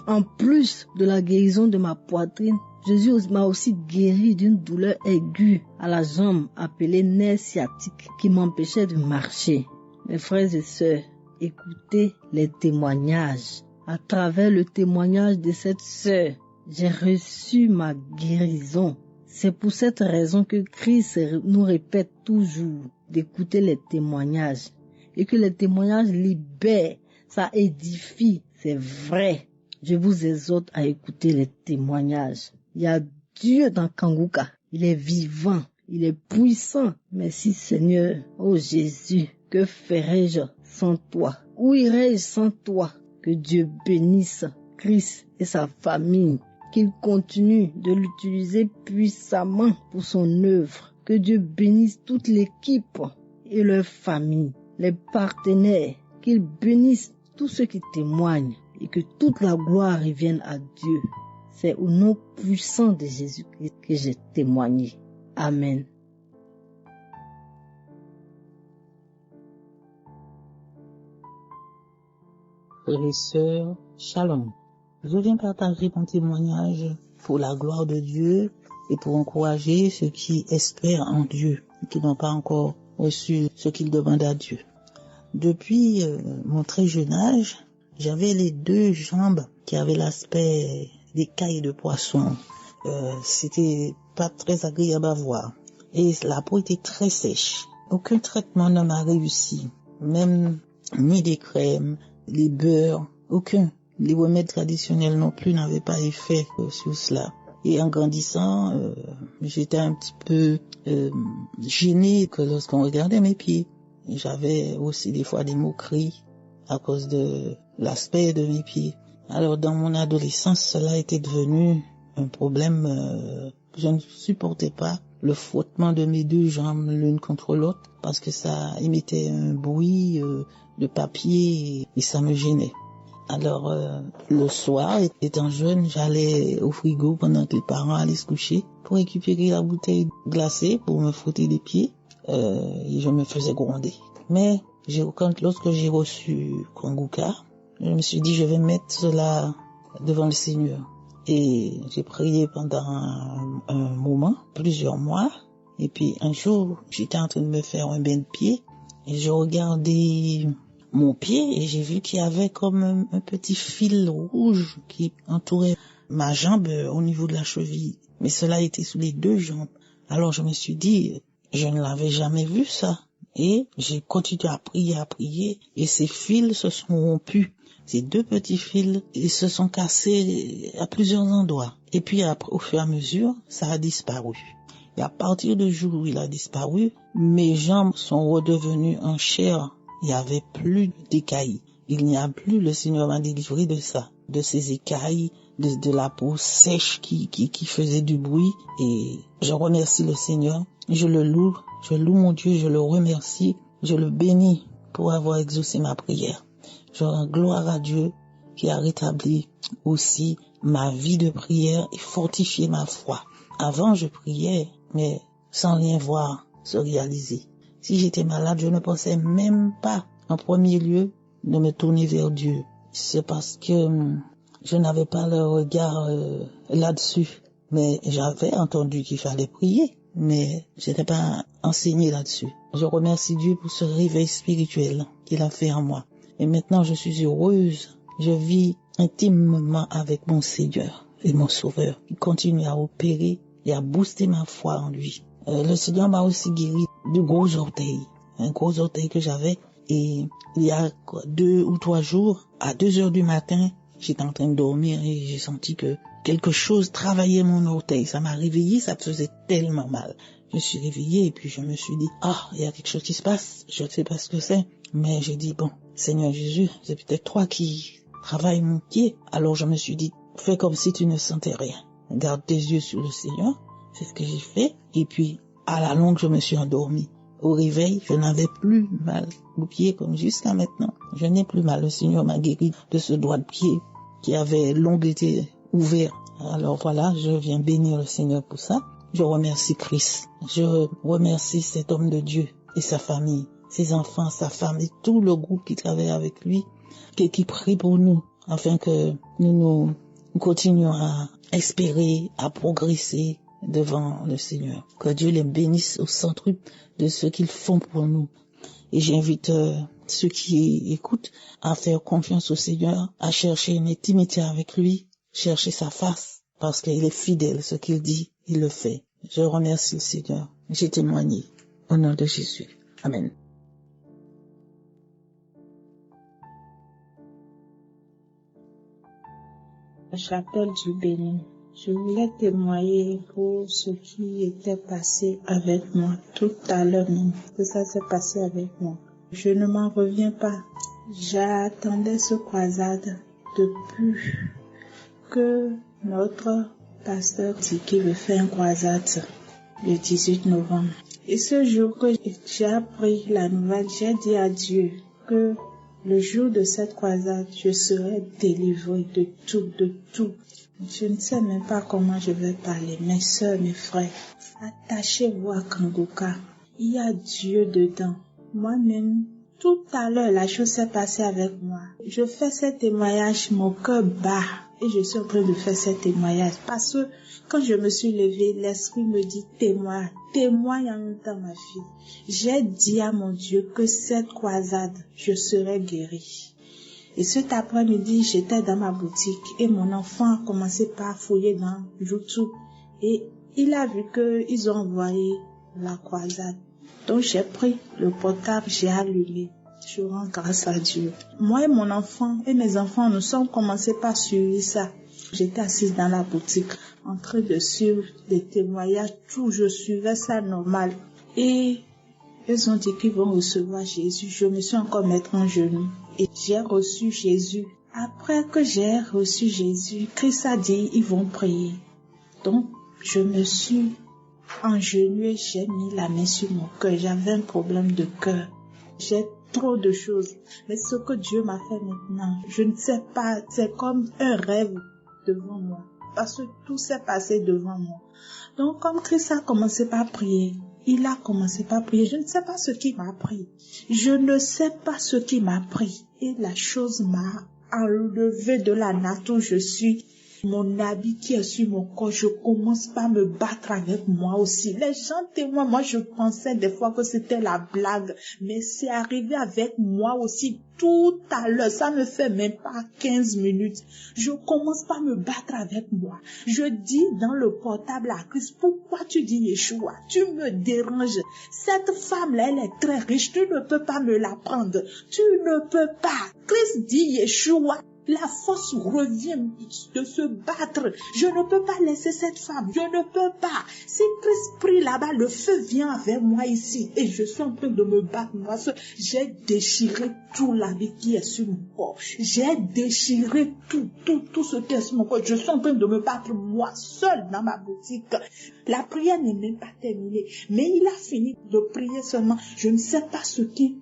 En plus de la guérison de ma poitrine, Jésus m'a aussi guéri d'une douleur aiguë à la jambe appelée nerf sciatique qui m'empêchait de marcher. Mes frères et sœurs, écoutez les témoignages. À travers le témoignage de cette sœur, j'ai reçu ma guérison. C'est pour cette raison que Christ nous répète toujours d'écouter les témoignages et que les témoignages libèrent, ça édifie, c'est vrai. Je vous exhorte à écouter les témoignages. Il y a Dieu dans Kanguka. Il est vivant. Il est puissant. Merci Seigneur. Oh Jésus, que ferais-je sans toi? Où irais-je sans toi? Que Dieu bénisse Christ et sa famille. Qu'il continue de l'utiliser puissamment pour son œuvre. Que Dieu bénisse toute l'équipe et leur famille, les partenaires. Qu'il bénisse tous ceux qui témoignent. Et que toute la gloire revienne à Dieu. C'est au nom puissant de Jésus-Christ que j'ai témoigné. Amen. Frères et sœurs, shalom. Je viens partager mon témoignage pour la gloire de Dieu et pour encourager ceux qui espèrent en Dieu, qui n'ont pas encore reçu ce qu'ils demandent à Dieu. Depuis mon très jeune âge, j'avais les 2 jambes qui avaient l'aspect d'écailles de poisson. C'était pas très agréable à voir. Et la peau était très sèche. Aucun traitement ne m'a réussi. Même ni des crèmes, les beurres, aucun. Les remèdes traditionnels non plus n'avaient pas effet sur cela. Et en grandissant, j'étais un petit peu gêné que lorsqu'on regardait mes pieds. J'avais aussi des fois des moqueries à cause de l'aspect de mes pieds. Alors dans mon adolescence, cela était devenu un problème. Je ne supportais pas le frottement de mes 2 jambes l'une contre l'autre parce que ça émettait un bruit de papier et ça me gênait. Alors le soir, étant jeune, j'allais au frigo pendant que les parents allaient se coucher pour récupérer la bouteille glacée pour me frotter les pieds et je me faisais gronder. Mais Lorsque j'ai reçu Kanguka, je me suis dit, je vais mettre cela devant le Seigneur. Et j'ai prié pendant un moment, plusieurs mois. Et puis un jour, j'étais en train de me faire un bain de pied. Et je regardais mon pied et j'ai vu qu'il y avait comme un petit fil rouge qui entourait ma jambe au niveau de la cheville. Mais cela était sous les 2 jambes. Alors je me suis dit, je ne l'avais jamais vu ça. Et j'ai continué à prier. Et ces fils se sont rompus. Ces 2 petits fils, ils se sont cassés à plusieurs endroits. Et puis après, au fur et à mesure, ça a disparu. Et à partir du jour où il a disparu, mes jambes sont redevenues en chair. Il n'y avait plus d'écailles. Il n'y a plus, le Seigneur m'a délivré de ça, de ces écailles, de la peau sèche qui faisait du bruit. Et je remercie le Seigneur. Je loue mon Dieu, je le remercie, je le bénis pour avoir exaucé ma prière. Je rends gloire à Dieu qui a rétabli aussi ma vie de prière et fortifié ma foi. Avant, je priais, mais sans rien voir se réaliser. Si j'étais malade, je ne pensais même pas, en premier lieu, de me tourner vers Dieu. C'est parce que je n'avais pas le regard là-dessus. Mais j'avais entendu qu'il fallait prier, mais je n'étais pas enseigné là-dessus. Je remercie Dieu pour ce réveil spirituel qu'il a fait en moi. Et maintenant, je suis heureuse. Je vis intimement avec mon Seigneur et mon Sauveur. Il continue à opérer et à booster ma foi en lui. Le Seigneur m'a aussi guéri du gros orteil. Un gros orteil que j'avais. Et il y a 2 ou 3 jours, à 2 heures du matin, j'étais en train de dormir et j'ai senti que quelque chose travaillait mon orteil. Ça m'a réveillée, ça me faisait tellement mal. Je me suis réveillée et puis je me suis dit, il y a quelque chose qui se passe. Je ne sais pas ce que c'est. Mais j'ai dit, bon, Seigneur Jésus, c'est peut-être toi qui travailles mon pied. Alors je me suis dit, fais comme si tu ne sentais rien. Garde tes yeux sur le Seigneur. C'est ce que j'ai fait. Et puis, à la longue, je me suis endormie. Au réveil, je n'avais plus mal au pied comme jusqu'à maintenant. Je n'ai plus mal. Le Seigneur m'a guéri de ce doigt de pied qui avait longtemps été ouvert. Alors voilà, je viens bénir le Seigneur pour ça. Je remercie Christ. Je remercie cet homme de Dieu et sa famille, ses enfants, sa femme et tout le groupe qui travaille avec lui, qui prie pour nous, afin que nous continuions à espérer, à progresser devant le Seigneur. Que Dieu les bénisse au centre de ce qu'ils font pour nous. Et j'invite ceux qui écoutent à faire confiance au Seigneur, à chercher une intimité avec lui, chercher sa face, parce qu'il est fidèle. Ce qu'il dit, il le fait. Je remercie le Seigneur. J'ai témoigné. Au nom de Jésus. Amen. Chapelle du Bénin. Je voulais témoigner pour ce qui était passé avec moi tout à l'heure même, que ça s'est passé avec moi. Je ne m'en reviens pas. J'attendais ce croisade depuis que notre pasteur dit qu'il veut faire une croisade le 18 novembre. Et ce jour que j'ai appris la nouvelle, j'ai dit à Dieu que le jour de cette croisade, je serai délivrée de tout. Je ne sais même pas comment je vais parler. Mes sœurs, mes frères, attachez-vous à Kanguka. Il y a Dieu dedans. Moi-même, tout à l'heure, la chose s'est passée avec moi. Je fais ce témoignage, mon cœur bat. Et je suis en train de faire ce témoignage. Parce que quand je me suis levée, l'esprit me dit témoigne en même temps, ma fille. J'ai dit à mon Dieu que cette croisade, je serai guérie. Et cet après-midi, j'étais dans ma boutique et mon enfant a commencé par fouiller dans YouTube. Et il a vu qu'ils ont envoyé la croisade. Donc j'ai pris le portable, j'ai allumé. Je rends grâce à Dieu. Moi et mon enfant et mes enfants, nous sommes commencés par suivre ça. J'étais assise dans la boutique en train de suivre des témoignages. Tout, je suivais ça normal. Et ils ont dit qu'ils vont recevoir Jésus. Je me suis encore mettre en genoux. Et j'ai reçu Jésus. Après que j'ai reçu Jésus, Christ a dit, ils vont prier. Donc, je me suis engenouillée, j'ai mis la main sur mon cœur. J'avais un problème de cœur. J'ai trop de choses. Mais ce que Dieu m'a fait maintenant, je ne sais pas, c'est comme un rêve devant moi. Parce que tout s'est passé devant moi. Donc, comme Christ a commencé par prier, Il a commencé par prier. Je ne sais pas ce qui m'a pris. Je ne sais pas ce qui m'a pris. Et la chose m'a enlevé de la nature où je suis. Mon habit qui est sur mon corps, je commence pas à me battre avec moi aussi. Les gens témoignent, moi je pensais des fois que c'était la blague, mais c'est arrivé avec moi aussi tout à l'heure. Ça ne fait même pas 15 minutes. Je commence pas à me battre avec moi. Je dis dans le portable à Christ, pourquoi tu dis Yeshua? Tu me déranges. Cette femme-là, elle est très riche. Tu ne peux pas me la prendre. Tu ne peux pas. Christ dit Yeshua. La force revient de se battre. Je ne peux pas laisser cette femme. Je ne peux pas. Si Christ prie là-bas, le feu vient avec moi ici. Et je suis en train de me battre. Moi, j'ai déchiré tout l'habit qui est sur mon corps. J'ai déchiré tout ce qui est sur mon corps. Je suis en train de me battre moi seule dans ma boutique. La prière n'est même pas terminée. Mais il a fini de prier seulement. Je ne sais pas ce qui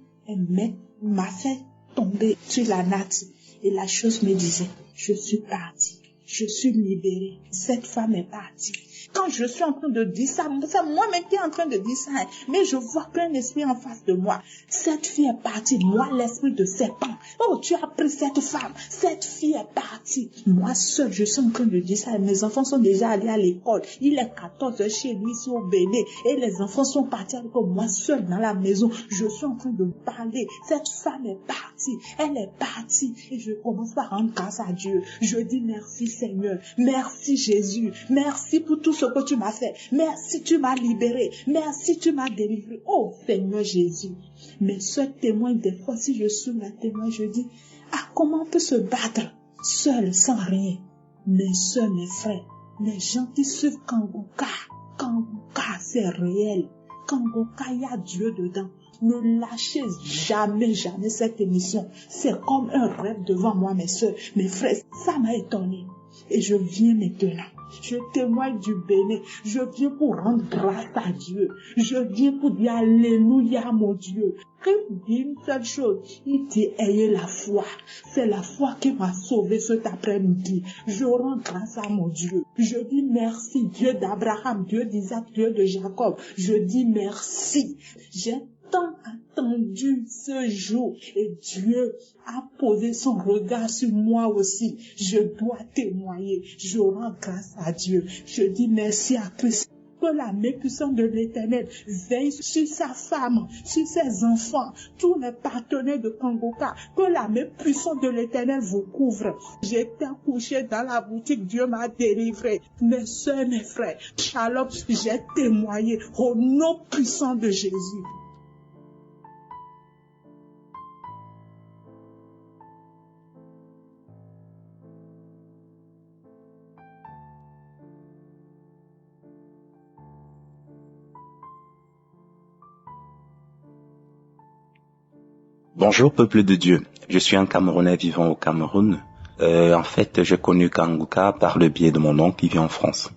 m'a fait tomber sur la natte. Et la chose me disait, je suis partie, je suis libérée, cette femme est partie. Quand je suis en train de dire ça, c'est moi-même qui est en train de dire ça, mais je vois qu'un esprit en face de moi. Cette fille est partie, moi l'esprit de serpent. Oh, tu as pris cette femme, cette fille est partie. Moi seule, je suis en train de dire ça, mes enfants sont déjà allés à l'école. Il est 14h chez lui, ici au Bénin, et les enfants sont partis avec moi seule dans la maison. Je suis en train de parler, cette femme est partie, elle est partie, et je commence par rendre grâce à Dieu. Je dis merci Seigneur, merci Jésus, merci pour tout ce que tu m'as fait. Merci, tu m'as libéré. Merci, tu m'as délivré. Oh, Seigneur Jésus. Mes soeurs témoignent des fois, si je suis la témoin, je dis, comment on peut se battre seul, sans rien? Mes soeurs, mes frères, les gens qui suivent Kanguka, c'est réel. Kanguka, il y a Dieu dedans. Ne lâchez jamais cette émission. C'est comme un rêve devant moi, mes soeurs, mes frères. Ça m'a étonné. Et je viens maintenant. Je témoigne du Bénin. Je viens pour rendre grâce à Dieu. Je viens pour dire Alléluia, mon Dieu. Il dit une seule chose. Il dit ayez la foi. C'est la foi qui m'a sauvé cet après-midi. Je rends grâce à mon Dieu. Je dis merci, Dieu d'Abraham, Dieu d'Isaac, Dieu de Jacob. Je dis merci. J'ai tant attendu ce jour et Dieu a posé son regard sur moi aussi. Je dois témoigner. Je rends grâce à Dieu. Je dis merci à Christ. Que la main puissante de l'Éternel veille sur sa femme, sur ses enfants, tous les partenaires de Kanguka. Que la main puissante de l'Éternel vous couvre. J'étais couché dans la boutique, Dieu m'a délivré. Mes soeurs, mes frères, shalom, j'ai témoigné au nom puissant de Jésus. Bonjour peuple de Dieu, je suis un Camerounais vivant au Cameroun. En fait, j'ai connu Kanguka par le biais de mon oncle qui vit en France.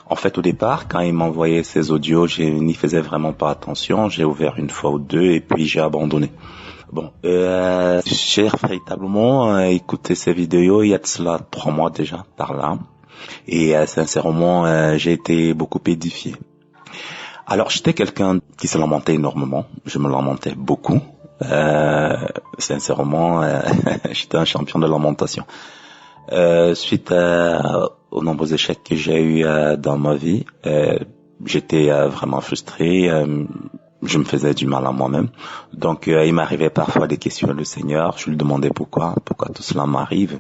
En fait, au départ, quand il m'envoyait ses audios, je n'y faisais vraiment pas attention. J'ai ouvert une fois ou deux et puis j'ai abandonné. Bon, j'ai véritablement écouté ces vidéos il y a de cela 3 mois déjà, par là. Et sincèrement, j'ai été beaucoup édifié. Alors, j'étais quelqu'un qui se lamentait énormément. Je me lamentais beaucoup. Sincèrement, j'étais un champion de lamentation. Suite aux nombreux échecs que j'ai eu dans ma vie, j'étais vraiment frustré. Je me faisais du mal à moi-même. Donc, il m'arrivait parfois des questions du Seigneur. Je lui demandais pourquoi tout cela m'arrive.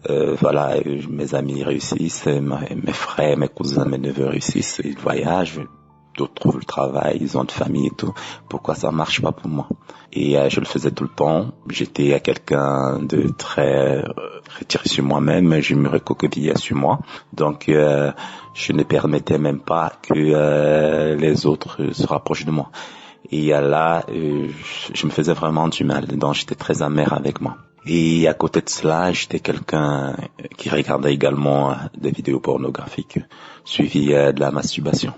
Voilà, mes amis réussissent, mes frères, mes cousins, mes neveux réussissent, ils voyagent. D'autres trouvent le travail, ils ont de famille et tout. Pourquoi ça marche pas pour moi? Et je le faisais tout le temps. J'étais quelqu'un de très retiré sur moi-même. Je me recroquevillais sur moi. Donc je ne permettais même pas que les autres se rapprochent de moi. Et là, je me faisais vraiment du mal. Donc j'étais très amer avec moi. Et à côté de cela, j'étais quelqu'un qui regardait également des vidéos pornographiques, suivi de la masturbation.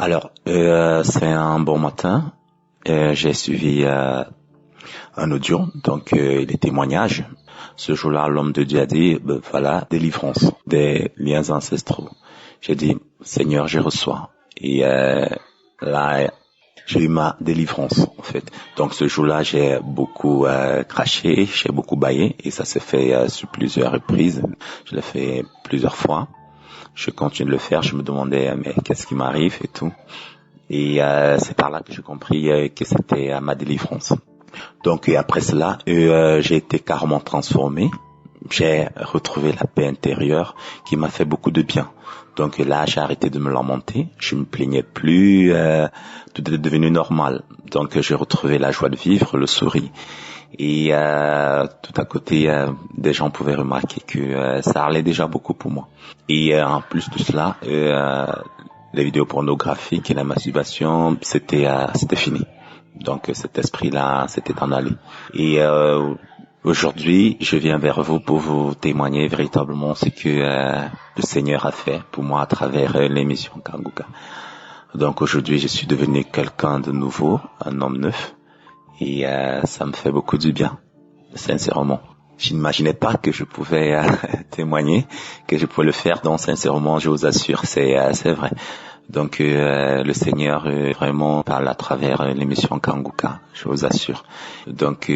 Alors, c'est un bon matin, j'ai suivi un audio, donc les témoignages. Ce jour-là, l'homme de Dieu a dit, voilà, délivrance des liens ancestraux. J'ai dit, Seigneur, je reçois. Et là, j'ai eu ma délivrance, en fait. Donc, ce jour-là, j'ai beaucoup craché, j'ai beaucoup bâillé, et ça s'est fait sur plusieurs reprises. Je l'ai fait plusieurs fois. Je continue de le faire. Je me demandais, mais qu'est-ce qui m'arrive et tout. Et c'est par là que j'ai compris que c'était ma délivrance. Donc, et après cela, j'ai été carrément transformé. J'ai retrouvé la paix intérieure qui m'a fait beaucoup de bien. Donc là, j'ai arrêté de me lamenter, je me plaignais plus, tout était devenu normal. Donc j'ai retrouvé la joie de vivre, le sourire. Et tout à côté, des gens pouvaient remarquer que ça allait déjà beaucoup pour moi. Et en plus de cela, les vidéos pornographiques et la masturbation, c'était fini. Donc cet esprit-là, c'était en aller. Et aujourd'hui, je viens vers vous pour vous témoigner véritablement ce que le Seigneur a fait pour moi à travers l'émission Kanguka. Donc aujourd'hui, je suis devenu quelqu'un de nouveau, un homme neuf, et ça me fait beaucoup du bien, sincèrement. Je n'imaginais pas que je pouvais témoigner, que je pouvais le faire, donc sincèrement, je vous assure, c'est vrai. Donc le Seigneur vraiment parle à travers l'émission Kanguka, je vous assure. Donc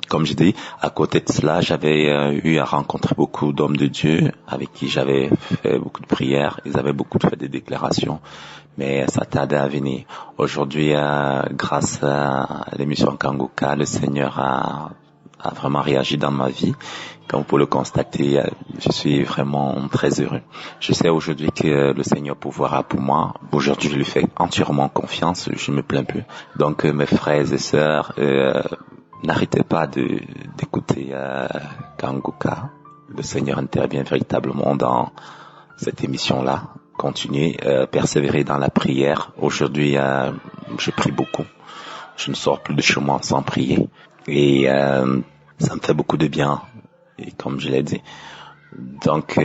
comme je dis, à côté de cela, j'avais eu à rencontrer beaucoup d'hommes de Dieu avec qui j'avais fait beaucoup de prières. Ils avaient beaucoup fait des déclarations, mais ça tardait à venir. Aujourd'hui, grâce à l'émission Kanguka, le Seigneur a vraiment réagi dans ma vie. Comme vous pouvez le constater, je suis vraiment très heureux. Je sais aujourd'hui que le Seigneur pourvoira pour moi. Aujourd'hui, je lui fais entièrement confiance. Je ne me plains plus. Donc, mes frères et sœurs, n'arrêtez pas d'écouter Kanguka. Le Seigneur intervient véritablement dans cette émission-là. Continuez, persévérer dans la prière. Aujourd'hui, je prie beaucoup. Je ne sors plus de chez moi sans prier. Et ça me fait beaucoup de bien. Et comme je l'ai dit. Donc,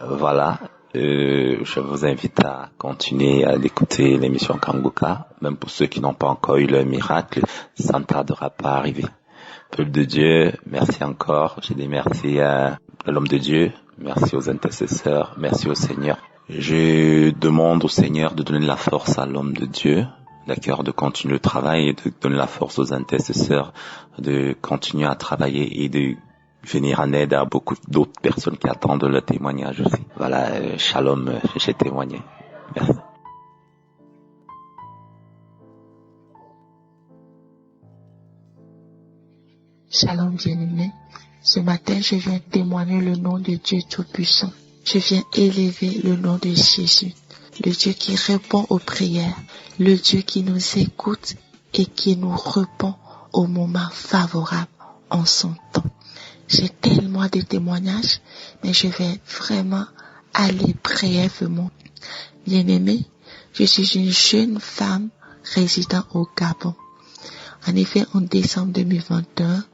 voilà. Je vous invite à continuer à écouter l'émission Kanguka. Même pour ceux qui n'ont pas encore eu le miracle, ça ne tardera pas à arriver. Peuple de Dieu, merci encore. Je dis merci à l'homme de Dieu, merci aux intercesseurs, merci au Seigneur. Je demande au Seigneur de donner la force à l'homme de Dieu, d'accord, de continuer le travail et de donner la force aux intercesseurs de continuer à travailler et de venir en aide à beaucoup d'autres personnes qui attendent le témoignage aussi. Voilà, shalom, j'ai témoigné. Merci. Shalom bien-aimé. Ce matin, je viens témoigner le nom de Dieu Tout-Puissant. Je viens élever le nom de Jésus, le Dieu qui répond aux prières, le Dieu qui nous écoute et qui nous répond au moment favorable en son temps. J'ai tellement de témoignages, mais je vais vraiment aller brièvement. Bien-aimé, je suis une jeune femme résidant au Gabon. En effet, en décembre 2021,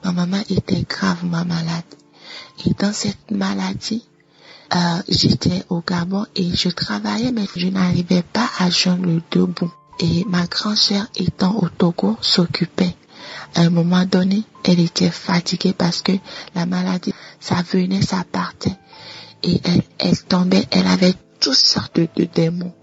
ma maman était gravement malade. Et dans cette maladie, j'étais au Gabon et je travaillais, mais je n'arrivais pas à joindre le debout. Et ma grand-sœur étant au Togo s'occupait. À un moment donné, elle était fatiguée parce que la maladie, ça venait, ça partait. Et elle tombait, elle avait toutes sortes de démons.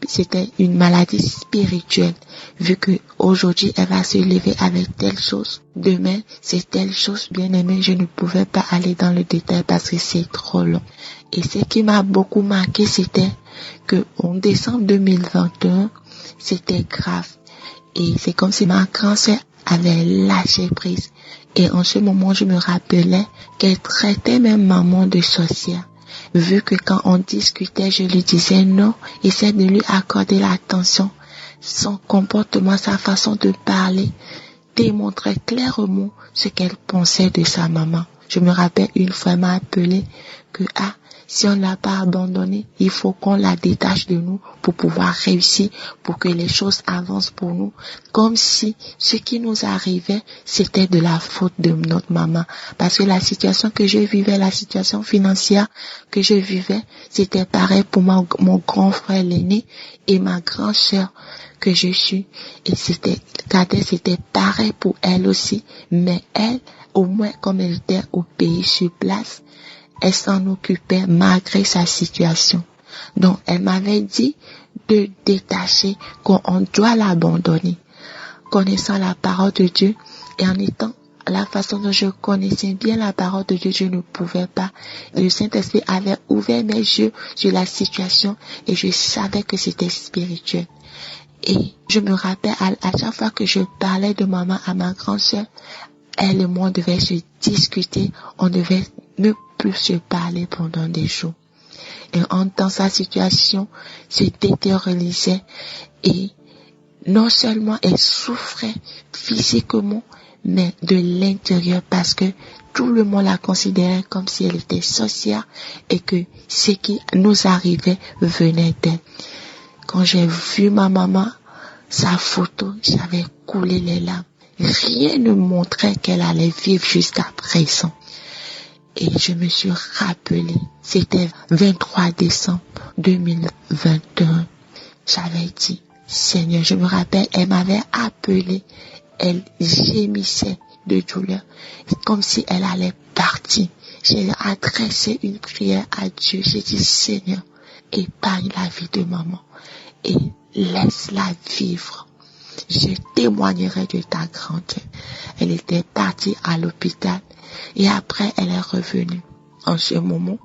C'était une maladie spirituelle, vu que aujourd'hui elle va se lever avec telle chose, demain c'est telle chose. Bien aimé, je ne pouvais pas aller dans le détail parce que c'est trop long. Et ce qui m'a beaucoup marqué, c'était que en décembre 2021, c'était grave. Et c'est comme si ma grand-sœur avait lâché prise. Et en ce moment, je me rappelais qu'elle traitait même maman de sorcière. Vu que quand on discutait, je lui disais non, essaie de lui accorder l'attention. Son comportement, sa façon de parler démontrait clairement ce qu'elle pensait de sa maman. Je me rappelle une fois, elle m'a appelé que si on ne l'a pas abandonnée, il faut qu'on la détache de nous pour pouvoir réussir, pour que les choses avancent pour nous. Comme si ce qui nous arrivait, c'était de la faute de notre maman. Parce que la situation que je vivais, la situation financière que je vivais, c'était pareil pour mon grand frère l'aîné et ma grande sœur que je suis. Et c'était pareil pour elle aussi. Mais elle, au moins comme elle était au pays sur place, elle s'en occupait malgré sa situation. Donc, elle m'avait dit de détacher, qu'on doit l'abandonner. Connaissant la parole de Dieu et en étant la façon dont je connaissais bien la parole de Dieu, je ne pouvais pas. Le Saint-Esprit avait ouvert mes yeux sur la situation et je savais que c'était spirituel. Et je me rappelle à chaque fois que je parlais de maman à ma grande sœur, elle et moi on devait se discuter, on devait ne plus se parler pendant des jours. Et dans sa situation, se détériorisait et non seulement elle souffrait physiquement, mais de l'intérieur parce que tout le monde la considérait comme si elle était sorcière et que ce qui nous arrivait venait d'elle. Quand j'ai vu ma maman, sa photo, j'avais coulé les larmes. Rien ne montrait qu'elle allait vivre jusqu'à présent. Et je me suis rappelé, c'était 23 décembre 2021. J'avais dit, Seigneur, je me rappelle, elle m'avait appelé, elle gémissait de douleur, comme si elle allait partir. J'ai adressé une prière à Dieu. J'ai dit, Seigneur, épargne la vie de maman et laisse-la vivre. Je témoignerai de ta grandeur. Elle était partie à l'hôpital et après elle est revenue. En ce moment,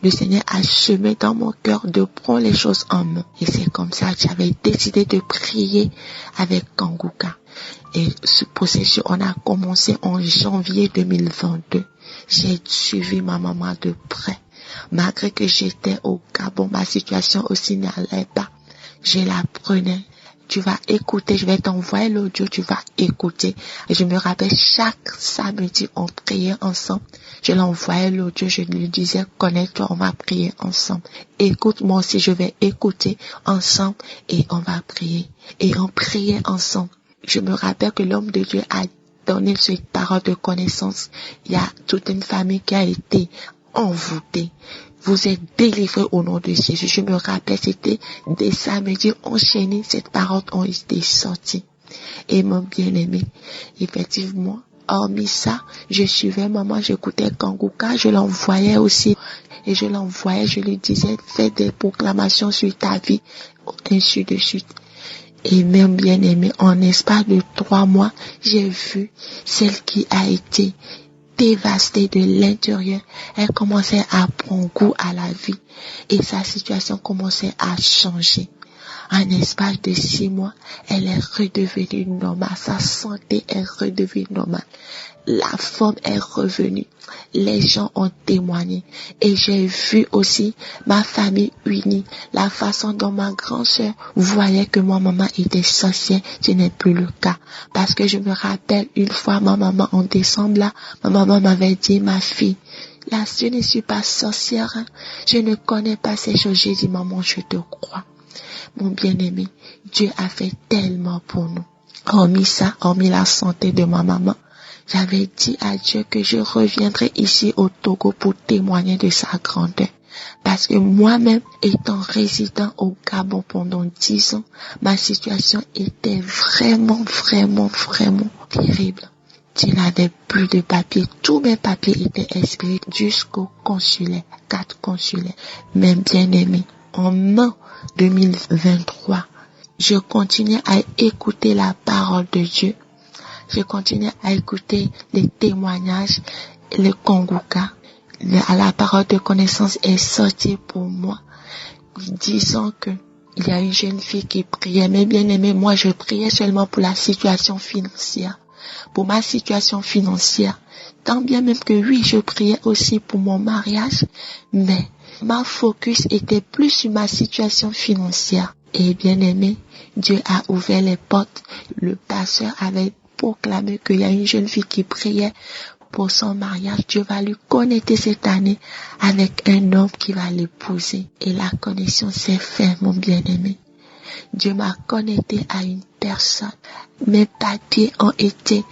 le Seigneur a semé dans mon cœur de prendre les choses en main. Et c'est comme ça que j'avais décidé de prier avec Kanguka. Et ce processus, on a commencé en janvier 2022. J'ai suivi ma maman de près. Malgré que j'étais au Gabon, ma situation aussi n'allait pas. Je la prenais. Tu vas écouter, je vais t'envoyer l'audio, tu vas écouter. Et je me rappelle, chaque samedi, on priait ensemble. Je l'envoyais l'audio, je lui disais, connecte-toi, on va prier ensemble. Écoute, moi aussi, je vais écouter ensemble et on va prier. Et on priait ensemble. Je me rappelle que l'homme de Dieu a donné cette parole de connaissance. Il y a toute une famille qui a été envoûtée. Vous êtes délivrés au nom de Jésus. Je me rappelle, c'était des samedis enchaînés, cette parole ont été sorties. Et mon bien-aimé, effectivement, hormis ça, je suivais maman, j'écoutais Kanguka, je l'envoyais aussi. Et je l'envoyais, je lui disais, fais des proclamations sur ta vie, ainsi de suite. Et même bien-aimé, en espace de 3 mois, j'ai vu celle qui a été dévastée de l'intérieur. Elle commençait à prendre goût à la vie et sa situation commençait à changer. En espace de 6 mois, elle est redevenue normale. Sa santé est redevenue normale. La forme est revenue. Les gens ont témoigné. Et j'ai vu aussi ma famille unie. La façon dont ma grande sœur voyait que ma maman était sorcière, ce n'est plus le cas. Parce que je me rappelle une fois ma maman en décembre là, ma maman m'avait dit, ma fille, là, je ne suis pas sorcière. Hein. Je ne connais pas ces choses. J'ai dit, maman, je te crois. Mon bien-aimé, Dieu a fait tellement pour nous. Hormis ça, hormis la santé de ma maman, j'avais dit à Dieu que je reviendrai ici au Togo pour témoigner de sa grandeur. Parce que moi-même, étant résident au Gabon pendant 10 ans, ma situation était vraiment terrible. Je n'avais plus de papiers. Tous mes papiers étaient expirés jusqu'au consulaire, 4 consulaires. Mais bien aimé, en mai 2023, je continuais à écouter la parole de Dieu. Je continuais à écouter les témoignages, le Kanguka. La parole de connaissance est sortie pour moi, disant que il y a une jeune fille qui priait. Mais bien aimé, moi je priais seulement pour la situation financière. Pour ma situation financière. Tant bien même que oui, je priais aussi pour mon mariage, mais ma focus était plus sur ma situation financière. Et bien aimé, Dieu a ouvert les portes. Le pasteur avait proclamé qu'il y a une jeune fille qui priait pour son mariage. Dieu va lui connecter cette année avec un homme qui va l'épouser. Et la connexion s'est faite, mon bien-aimé. Dieu m'a connecté à une personne. Mes papiers ont été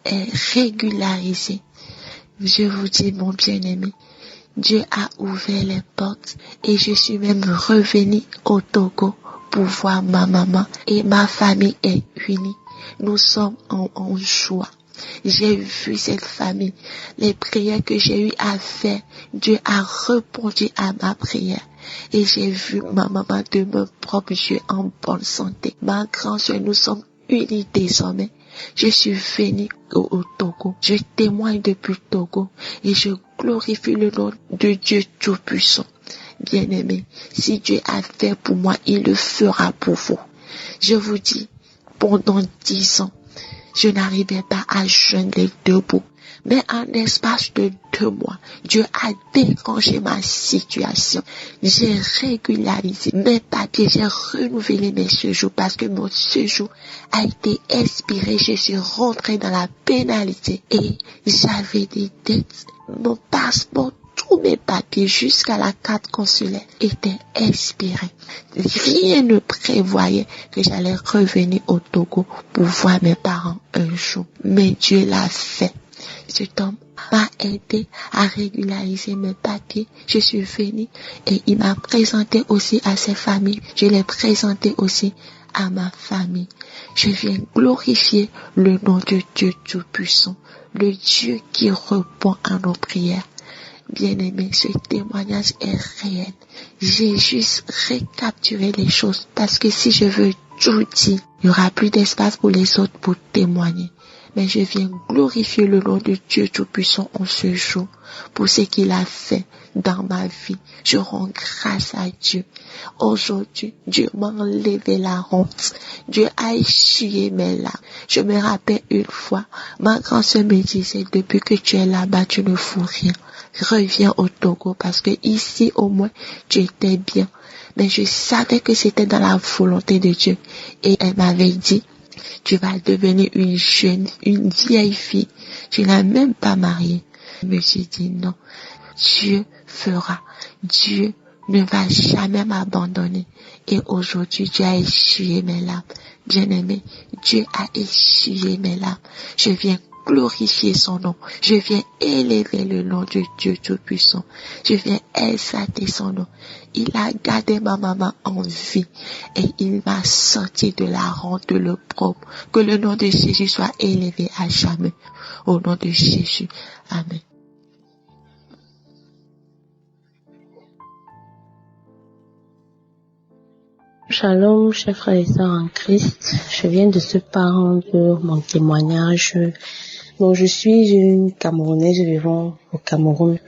régularisés. Je vous dis, mon bien-aimé, Dieu a ouvert les portes et je suis même revenue au Togo pour voir ma maman et ma famille est unie. Nous sommes en joie. J'ai vu cette famille. Les prières que j'ai eu à faire, Dieu a répondu à ma prière. et j'ai vu ma maman de mon propre yeux en bonne santé. Ma grande soeur, nous sommes unis désormais. Je suis venue au Togo. Je témoigne depuis le Togo et je glorifie le nom de Dieu Tout-Puissant. Bien-aimé, si Dieu a fait pour moi, il le fera pour vous. Je vous dis, pendant 10 ans, je n'arrivais pas à joindre les deux bouts. Mais en l'espace de 2 mois, Dieu a dérangé ma situation. J'ai régularisé mes papiers, j'ai renouvelé mes séjours parce que mon séjour a été expiré. Je suis rentrée dans la pénalité et j'avais des dettes. Mon passeport, tous mes papiers jusqu'à la carte consulaire étaient expirés. Rien ne prévoyait que j'allais revenir au Togo pour voir mes parents un jour. Mais Dieu l'a fait. Cet homme m'a aidé à régulariser mes papiers. Je suis venue et il m'a présenté aussi à ses familles. Je l'ai présenté aussi à ma famille. Je viens glorifier le nom de Dieu Tout-Puissant, le Dieu qui répond à nos prières. Bien-aimé, ce témoignage est réel. J'ai juste récapturé les choses parce que si je veux tout dire, il n'y aura plus d'espace pour les autres pour témoigner. Mais je viens glorifier le nom de Dieu Tout-Puissant en ce jour pour ce qu'il a fait dans ma vie. Je rends grâce à Dieu. Aujourd'hui, Dieu m'a enlevé la honte. Dieu a essuyé mes larmes. Je me rappelle une fois, ma grand-sœur me disait, depuis que tu es là-bas, tu ne fous rien. Reviens au Togo parce que ici, au moins, tu étais bien. Mais je savais que c'était dans la volonté de Dieu. Et elle m'avait dit, tu vas devenir une vieille fille. Tu n'as même pas marié. Je me suis dit non. Dieu fera. Dieu ne va jamais m'abandonner. Et aujourd'hui, Dieu a essuyé mes larmes. Bien-aimé, Dieu a essuyé mes larmes. Je viens glorifier son nom. Je viens élever le nom de Dieu Tout-Puissant. Je viens exalter son nom. Il a gardé ma maman en vie et il m'a sorti de la honte, de l'opprobre. Que le nom de Jésus soit élevé à jamais. Au nom de Jésus. Amen. Shalom, chers frères et sœurs en Christ. Je viens de se rendre mon témoignage. Bon, je suis une Camerounaise vivant au Cameroun.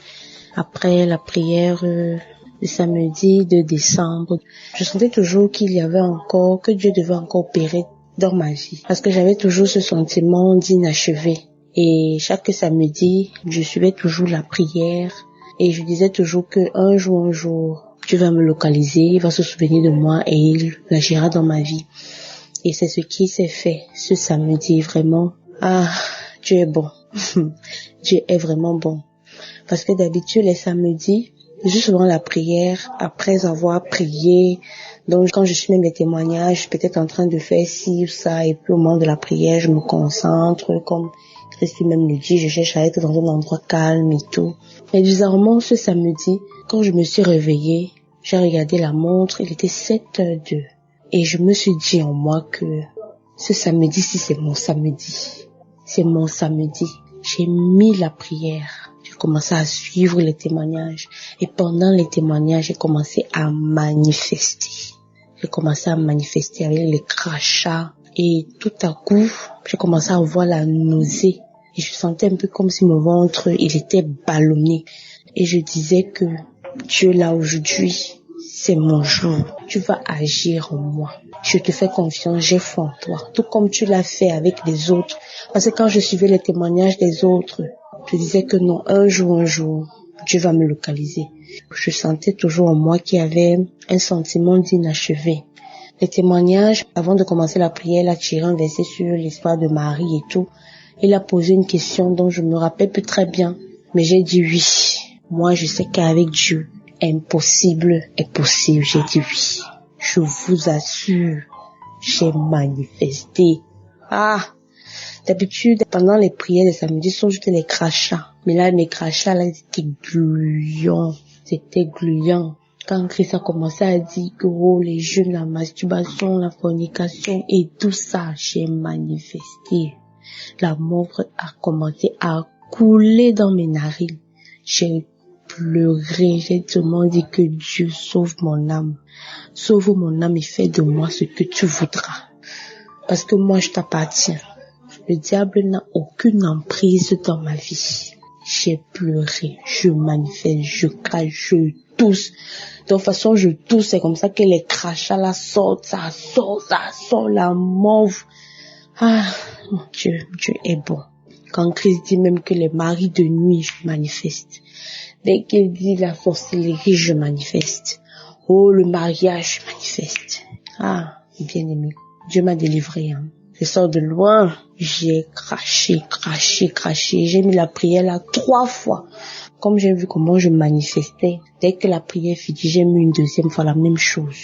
Après la prière le samedi de décembre, je sentais toujours qu'il y avait encore, que Dieu devait encore opérer dans ma vie. Parce que j'avais toujours ce sentiment d'inachevé. Et chaque samedi, je suivais toujours la prière. Et je disais toujours que un jour, Dieu va me localiser, il va se souvenir de moi et il agira dans ma vie. Et c'est ce qui s'est fait ce samedi, vraiment. Dieu est bon. Dieu est vraiment bon. Parce que d'habitude, les samedis, je suis souvent la prière après avoir prié. Donc, quand je suis même les témoignages, peut-être en train de faire ci ou ça, et puis au moment de la prière, je me concentre, comme Christ même le dit, je cherche à être dans un endroit calme et tout. Mais bizarrement, ce samedi, quand je me suis réveillée, j'ai regardé la montre, il était 7h02. Et je me suis dit en moi que ce samedi-ci, c'est mon samedi. C'est mon samedi. J'ai mis la prière. J'ai commencé à suivre les témoignages. Et pendant les témoignages, j'ai commencé à manifester. J'ai commencé à manifester avec les crachats. Et tout à coup, j'ai commencé à avoir la nausée. Et je sentais un peu comme si mon ventre, il était ballonné. Et je disais que Dieu, là, aujourd'hui, c'est mon jour. Tu vas agir en moi. Je te fais confiance, j'ai foi en toi. Tout comme tu l'as fait avec les autres. Parce que quand je suivais les témoignages des autres, je disais que non, un jour, Dieu va me localiser. Je sentais toujours en moi qu'il y avait un sentiment d'inachevé. Les témoignages, avant de commencer la prière, il a tiré un verset sur l'histoire de Marie et tout. Il a posé une question dont je me rappelle plus très bien. Mais j'ai dit oui. Moi, je sais qu'avec Dieu, impossible est possible. J'ai dit oui. Je vous assure, j'ai manifesté. D'habitude, pendant les prières de samedi, ce sont juste les crachats. Mais là, mes crachats, là, c'était gluant. C'était gluant. Quand Christ a commencé à dire que les jeûnes, la masturbation, la fornication et tout ça, j'ai manifesté. La morve a commencé à couler dans mes narines. J'ai pleuré, j'ai seulement dit que Dieu sauve mon âme et fais de moi ce que tu voudras. Parce que moi, je t'appartiens. Le diable n'a aucune emprise dans ma vie. J'ai pleuré, je manifeste, je crache, je tousse. De toute façon, je tousse, c'est comme ça que les crachats là sortent, ça sort, la mauve. Ah, mon Dieu, Dieu est bon. Quand Christ dit même que les maris de nuit, je manifeste. Dès qu'il dit la sorcellerie, je manifeste. Oh, le mariage, je manifeste. Ah, bien aimé, Dieu m'a délivré, hein. Je sors de loin, j'ai craché. J'ai mis la prière là 3 fois. Comme j'ai vu comment je manifestais, dès que la prière finie, j'ai mis une 2e fois la même chose.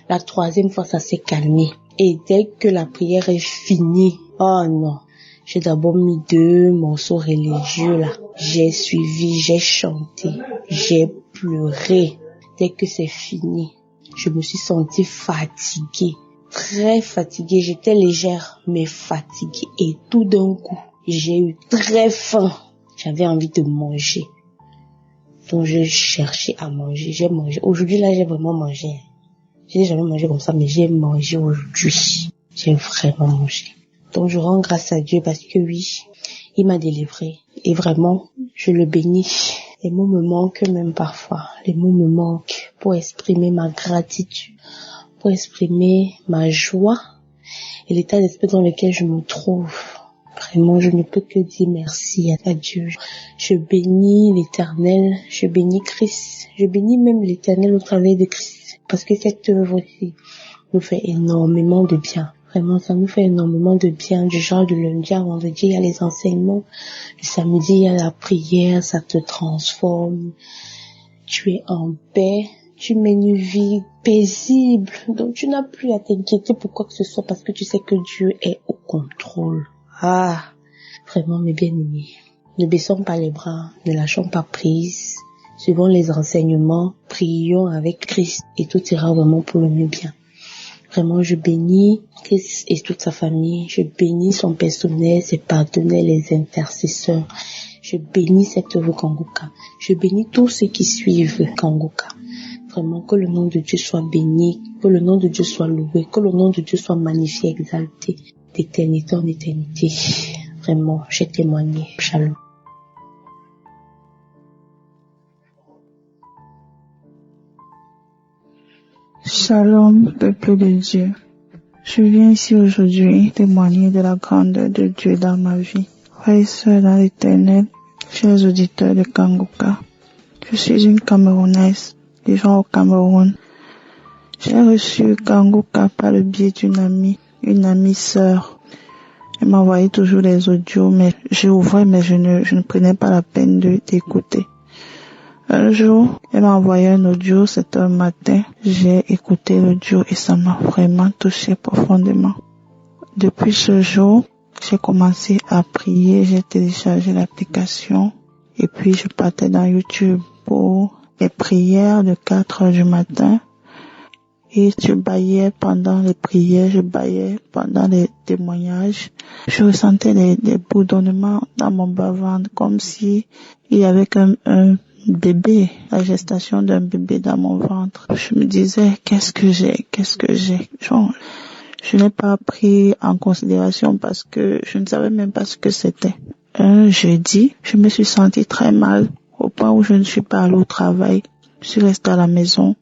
La 3e fois, ça s'est calmé. Et dès que la prière est finie, oh non, j'ai d'abord mis 2 morceaux religieux là. J'ai suivi, j'ai chanté, j'ai pleuré. Dès que c'est fini, je me suis sentie fatiguée. Très fatiguée, j'étais légère mais fatiguée et tout d'un coup, j'ai eu très faim. J'avais envie de manger. Donc je cherchais à manger, j'ai mangé. Aujourd'hui là, j'ai vraiment mangé. J'ai jamais mangé comme ça mais j'ai mangé aujourd'hui. J'ai vraiment mangé. Donc je rends grâce à Dieu parce que oui, il m'a délivré et vraiment, je le bénis. Les mots me manquent même parfois. Les mots me manquent pour exprimer ma gratitude, pour exprimer ma joie et l'état d'esprit dans lequel je me trouve. Vraiment, je ne peux que dire merci à Dieu. Je bénis l'Éternel, je bénis Christ, je bénis même l'Éternel au travers de Christ. Parce que cette œuvre-ci nous fait énormément de bien. Vraiment, ça nous fait énormément de bien. Du genre de lundi à vendredi, il y a les enseignements. Le samedi, il y a la prière, ça te transforme. Tu es en paix. Tu mènes une vie paisible. Donc, tu n'as plus à t'inquiéter pour quoi que ce soit parce que tu sais que Dieu est au contrôle. Ah, vraiment, mes bien-aimés. Ne baissons pas les bras, ne lâchons pas prise. Suivons les enseignements, prions avec Christ et tout ira vraiment pour le mieux bien. Vraiment, je bénis Christ et toute sa famille. Je bénis son personnel, ses partenaires, les intercesseurs. Je bénis cette œuvre Kanguka. Je bénis tous ceux qui suivent Kanguka. Vraiment, que le nom de Dieu soit béni, que le nom de Dieu soit loué, que le nom de Dieu soit magnifié, exalté, d'éternité en éternité. Vraiment, j'ai témoigné. Shalom. Shalom, peuple de Dieu. Je viens ici aujourd'hui témoigner de la grandeur de Dieu dans ma vie. Frères et sœurs dans l'Éternel, chers auditeurs de Kanguka, je suis une Camerounaise vivant au Cameroun. J'ai reçu Kanguka par le biais d'une amie sœur. Elle m'envoyait toujours des audios, mais j'ouvrais, mais je ne prenais pas la peine d'écouter. Un jour, elle m'a envoyé un audio, c'était un matin. J'ai écouté l'audio et ça m'a vraiment touché profondément. Depuis ce jour, j'ai commencé à prier, j'ai téléchargé l'application et puis je partais dans YouTube pour les prières de 4 heures du matin. Et je bâillais pendant les prières, je bâillais pendant les témoignages. Je ressentais des bourdonnements dans mon bas-ventre comme si il y avait comme un bébé, la gestation d'un bébé dans mon ventre. Je me disais, qu'est-ce que j'ai? Genre, je n'ai pas pris en considération parce que je ne savais même pas ce que c'était. Un jeudi, je me suis sentie très mal au point où je ne suis pas allée au travail. Je suis restée à la maison.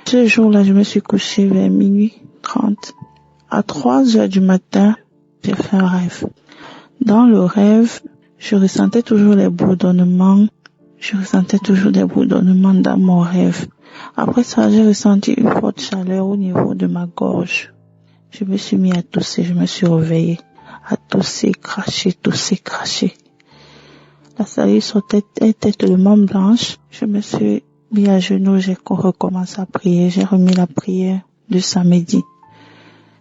Ce jour-là, je me suis couchée vers 00h30. À 3 heures du matin, j'ai fait un rêve. Dans le rêve, je ressentais toujours les bourdonnements. Je ressentais toujours des bourdonnements dans mon rêve. Après ça, j'ai ressenti une forte chaleur au niveau de ma gorge. Je me suis mis à tousser, je me suis réveillée. À tousser, cracher. La salive sortait tellement blanche. Je me suis mis à genoux, j'ai recommencé à prier. J'ai remis la prière du samedi.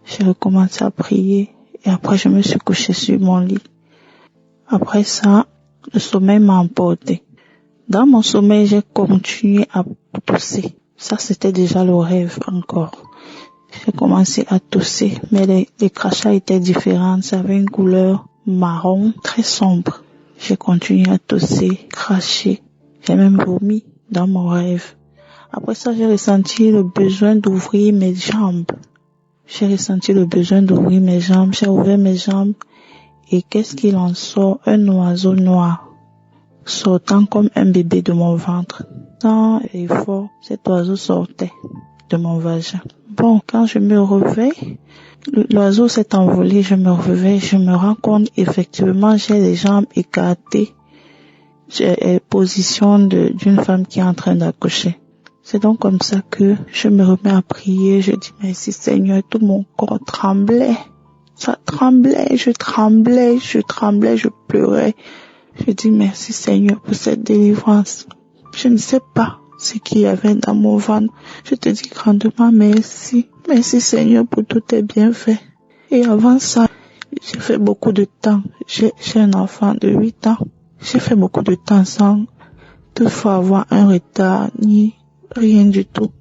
J'ai recommencé à prier et après je me suis couchée sur mon lit. Après ça, le sommeil m'a emporté. Dans mon sommeil, j'ai continué à tousser. Ça, c'était déjà le rêve encore. J'ai commencé à tousser, mais les crachats étaient différents. Ça avait une couleur marron très sombre. J'ai continué à tousser, cracher. J'ai même vomi dans mon rêve. Après ça, j'ai ressenti le besoin d'ouvrir mes jambes. J'ai ouvert mes jambes. Et qu'est-ce qu'il en sort? Un oiseau noir sortant comme un bébé de mon ventre. Sans effort, cet oiseau sortait de mon vagin. Bon, quand je me réveille, l'oiseau s'est envolé, je me réveille, je me rends compte effectivement j'ai les jambes écartées. J'ai position d'une femme qui est en train d'accoucher. C'est donc comme ça que je me remets à prier, je dis merci Seigneur, tout mon corps tremblait. Ça tremblait, je pleurais. Je dis merci Seigneur pour cette délivrance. Je ne sais pas ce qu'il y avait dans mon ventre. Je te dis grandement merci. Merci Seigneur pour tous tes bienfaits. Et avant ça, j'ai fait beaucoup de temps. J'ai un enfant de 8 ans. J'ai fait beaucoup de temps sans toutefois avoir un retard ni rien du tout.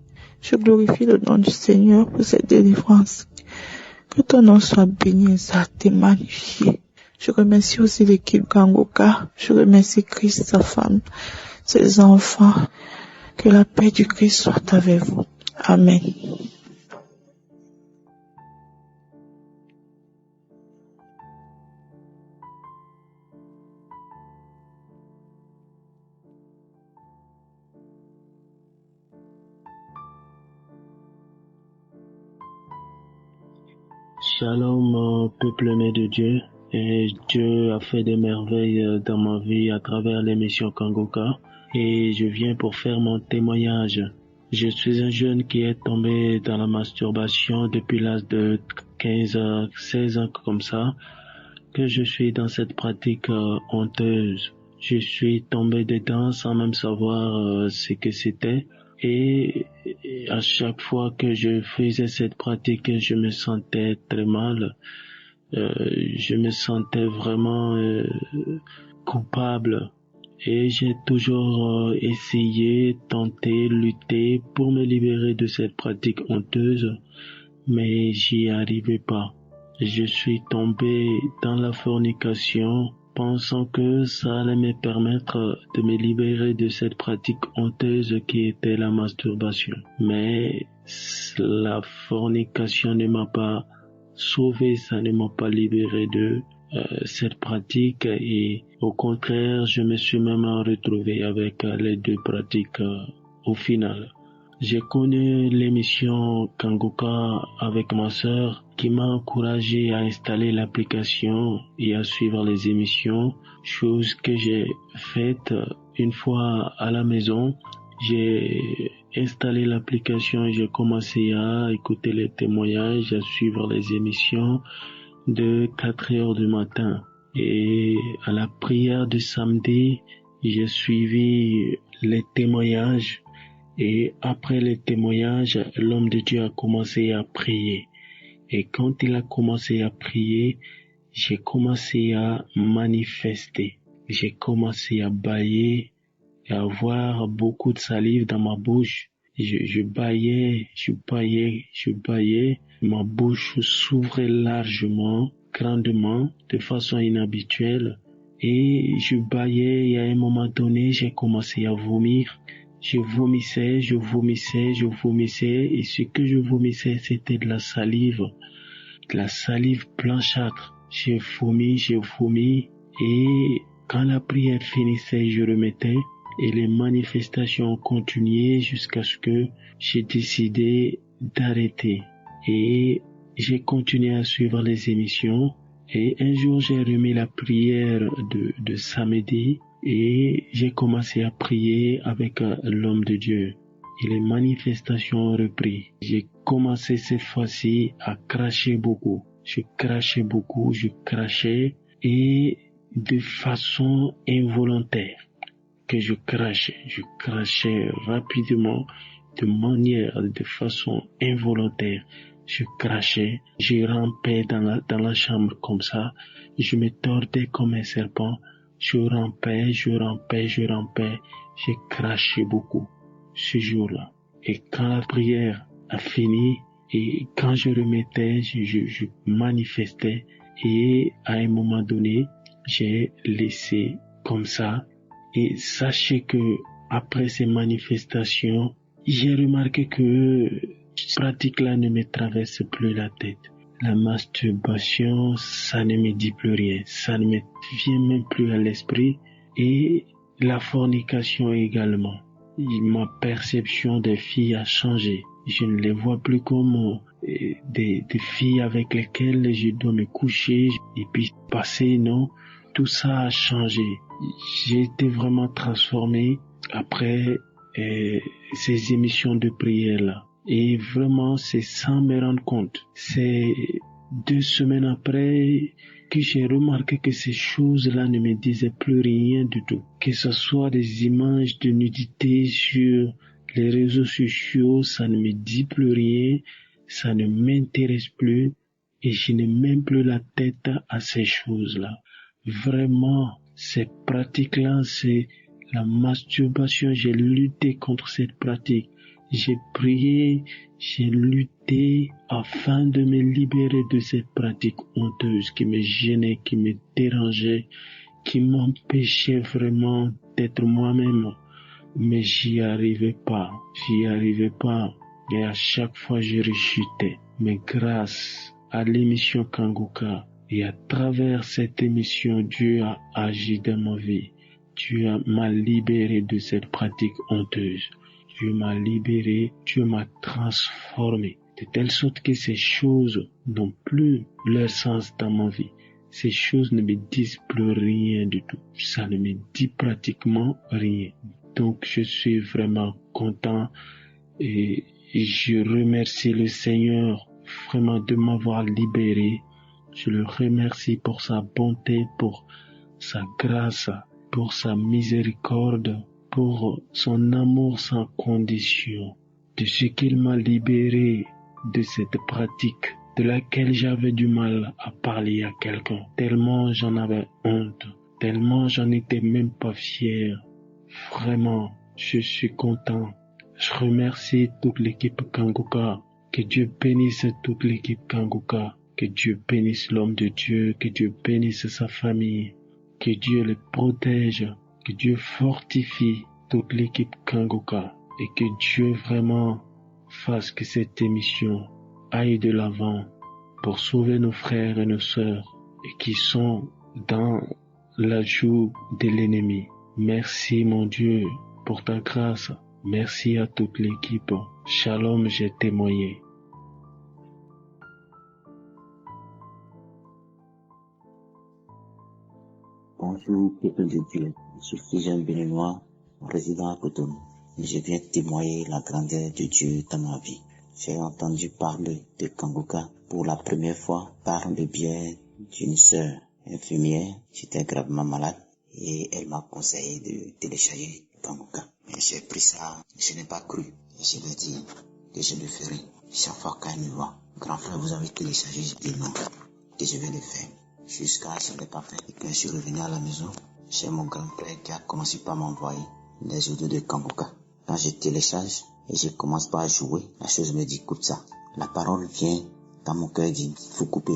Je glorifie le nom du Seigneur pour cette délivrance. Que ton nom soit béni, exalté, magnifié. Je remercie aussi l'équipe Kangoka. Je remercie Christ, sa femme, ses enfants. Que la paix du Christ soit avec vous. Amen. Shalom, peuple aimé de Dieu. Et Dieu a fait des merveilles dans ma vie à travers l'émission Kangoka. Et je viens pour faire mon témoignage. Je suis un jeune qui est tombé dans la masturbation depuis l'âge de 15 à 16 ans comme ça, que je suis dans cette pratique honteuse. Je suis tombé dedans sans même savoir ce que c'était. Et à chaque fois que je faisais cette pratique, je me sentais très mal. Je me sentais vraiment coupable. Et j'ai toujours essayé, tenté, lutté pour me libérer de cette pratique honteuse, mais j'y arrivais pas. Je suis tombé dans la fornication, pensant que ça allait me permettre de me libérer de cette pratique honteuse qui était la masturbation. Mais la fornication ne m'a pas sauvé, ça ne m'a pas libéré de cette pratique, et au contraire, je me suis même retrouvé avec les deux pratiques au final. J'ai connu l'émission Kangoka avec ma sœur qui m'a encouragé à installer l'application et à suivre les émissions, chose que j'ai faite une fois à la maison. J'ai installé l'application et j'ai commencé à écouter les témoignages, à suivre les émissions de 4 heures du matin. Et à la prière de samedi, j'ai suivi les témoignages. Et après les témoignages, l'homme de Dieu a commencé à prier. Et quand il a commencé à prier, j'ai commencé à manifester. J'ai commencé à bâiller et à avoir beaucoup de salive dans ma bouche. Je bâillais. Ma bouche s'ouvrait largement, grandement, de façon inhabituelle. Et je bâillais et à un moment donné, j'ai commencé à vomir. Je vomissais, et ce que je vomissais, c'était de la salive blanchâtre. J'ai vomi, et quand la prière finissait, je remettais, et les manifestations ont continué jusqu'à ce que j'ai décidé d'arrêter. Et j'ai continué à suivre les émissions, et un jour j'ai remis la prière de samedi, et j'ai commencé à prier avec l'homme de Dieu. Et les manifestations ont repris. J'ai commencé cette fois-ci à cracher beaucoup. Je crachais, et de façon involontaire que je crachais rapidement, de façon involontaire. Je crachais, je rampais dans la chambre comme ça, je me tordais comme un serpent. Je rampais, j'ai craché beaucoup ce jour-là. Et quand la prière a fini, et quand je remettais, je manifestais, et à un moment donné, j'ai laissé comme ça. Et sachez que après ces manifestations, j'ai remarqué que cette pratique-là ne me traverse plus la tête. La masturbation, ça ne me dit plus rien, ça ne me vient même plus à l'esprit. Et la fornication également. Ma perception des filles a changé. Je ne les vois plus comme des filles avec lesquelles je dois me coucher et puis passer, non. Tout ça a changé. J'ai été vraiment transformé après ces émissions de prière-là. Et vraiment, c'est sans me rendre compte. C'est 2 semaines après que j'ai remarqué que ces choses-là ne me disaient plus rien du tout. Que ce soit des images de nudité sur les réseaux sociaux, ça ne me dit plus rien, ça ne m'intéresse plus et je n'ai même plus la tête à ces choses-là. Vraiment, ces pratiques-là, c'est la masturbation. J'ai lutté contre cette pratique. J'ai prié, j'ai lutté afin de me libérer de cette pratique honteuse qui me gênait, qui me dérangeait, qui m'empêchait vraiment d'être moi-même. Mais j'y arrivais pas. Et à chaque fois, je rechutais. Mais grâce à l'émission Kanguka et à travers cette émission, Dieu a agi dans ma vie. Dieu m'a libéré de cette pratique honteuse. Dieu m'a libéré, Dieu m'a transformé, de telle sorte que ces choses n'ont plus leur sens dans ma vie. Ces choses ne me disent plus rien du tout. Ça ne me dit pratiquement rien. Donc je suis vraiment content et je remercie le Seigneur vraiment de m'avoir libéré. Je le remercie pour sa bonté, pour sa grâce, pour sa miséricorde, pour son amour sans condition, de ce qu'il m'a libéré de cette pratique de laquelle j'avais du mal à parler à quelqu'un, tellement j'en avais honte, tellement j'en étais même pas fier. Vraiment, je suis content. Je remercie toute l'équipe Kanguka. Que Dieu bénisse toute l'équipe Kanguka. Que Dieu bénisse l'homme de Dieu. Que Dieu bénisse sa famille. Que Dieu le protège. Que Dieu fortifie toute l'équipe Kanguka. Et que Dieu vraiment fasse que cette émission aille de l'avant pour sauver nos frères et nos sœurs et qui sont dans la joue de l'ennemi. Merci mon Dieu pour ta grâce. Merci à toute l'équipe. Shalom, j'ai témoigné. Bonjour, peuple de Dieu. Je suis jeune béninois, résident à Cotonou. Je viens témoigner la grandeur de Dieu dans ma vie. J'ai entendu parler de Kanguka pour la première fois par le biais d'une sœur infirmière. J'étais gravement malade et elle m'a conseillé de télécharger Kanguka. Mais j'ai pris ça, je n'ai pas cru. Et je lui ai dit que je le ferai chaque fois qu'elle me voit. Grand frère, vous avez téléchargé? Je dis non, que je vais le faire. Jusqu'à ce que je ne l'ai pas fait. Et quand je suis revenu à la maison, j'ai mon grand frère qui a commencé par m'envoyer les audios de Kanguka. Quand je télécharge et je commence pas à jouer, la chose me dit écoute ça. La parole vient dans mon cœur, dit faut couper.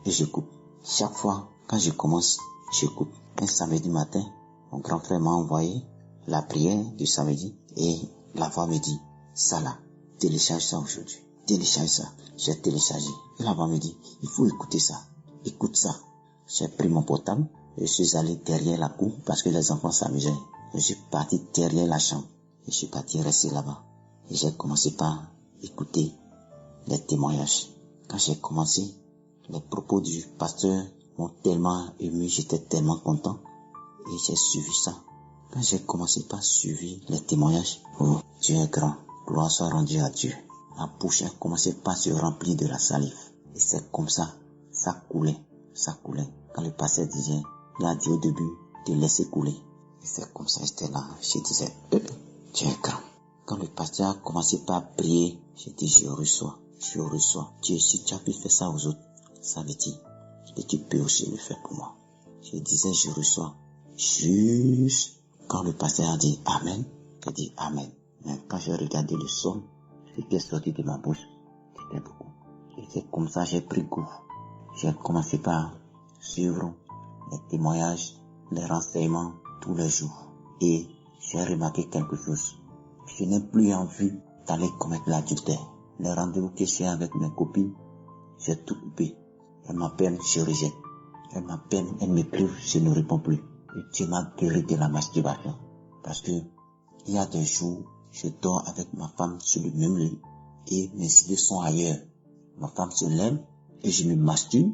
Et je coupe. Chaque fois, quand je commence, j'écoute. Un samedi matin, mon grand frère m'a envoyé la prière du samedi et la voix me dit ça là, télécharge ça aujourd'hui. Télécharge ça. J'ai téléchargé. Et la voix me dit il faut écouter ça. Écoute ça. J'ai pris mon portable. Je suis allé derrière la cour parce que les enfants s'amusaient. Je suis parti derrière la chambre. Et je suis parti rester là-bas. Et j'ai commencé par écouter les témoignages. Quand j'ai commencé, les propos du pasteur m'ont tellement ému, j'étais tellement content. Et j'ai suivi ça. Quand j'ai commencé par suivre les témoignages, oh, Dieu est grand, gloire soit rendue à Dieu. Ma bouche a commencé par se remplir de la salive. Et c'est comme ça, ça coulait. Quand le pasteur disait, il a dit au début de laisser couler. Et c'est comme ça, j'étais là, je disais, Dieu est grand. Quand le pasteur a commencé par prier, j'ai dit, je reçois. Dieu, si tu as pu faire ça aux autres, ça veut dire que tu peux aussi le faire pour moi. Je disais, je reçois. Juste quand le pasteur a dit Amen, j'ai dit Amen. Mais quand j'ai regardé le son, ce qui est sorti de ma bouche, c'était beaucoup. Et c'est comme ça que j'ai pris goût. J'ai commencé par suivre les témoignages, les renseignements tous les jours. Et j'ai remarqué quelque chose. Je n'ai plus envie d'aller commettre l'adultère. Les rendez-vous que j'ai avec mes copines, j'ai tout coupé. Elle m'appelle, je rejette. Elle m'appelle, elle m'écrive, je ne réponds plus. Et Dieu m'a guéri de la masturbation. Parce que, il y a des jours, je dors avec ma femme sur le même lit et mes idées sont ailleurs. Ma femme se lève et je me masturbe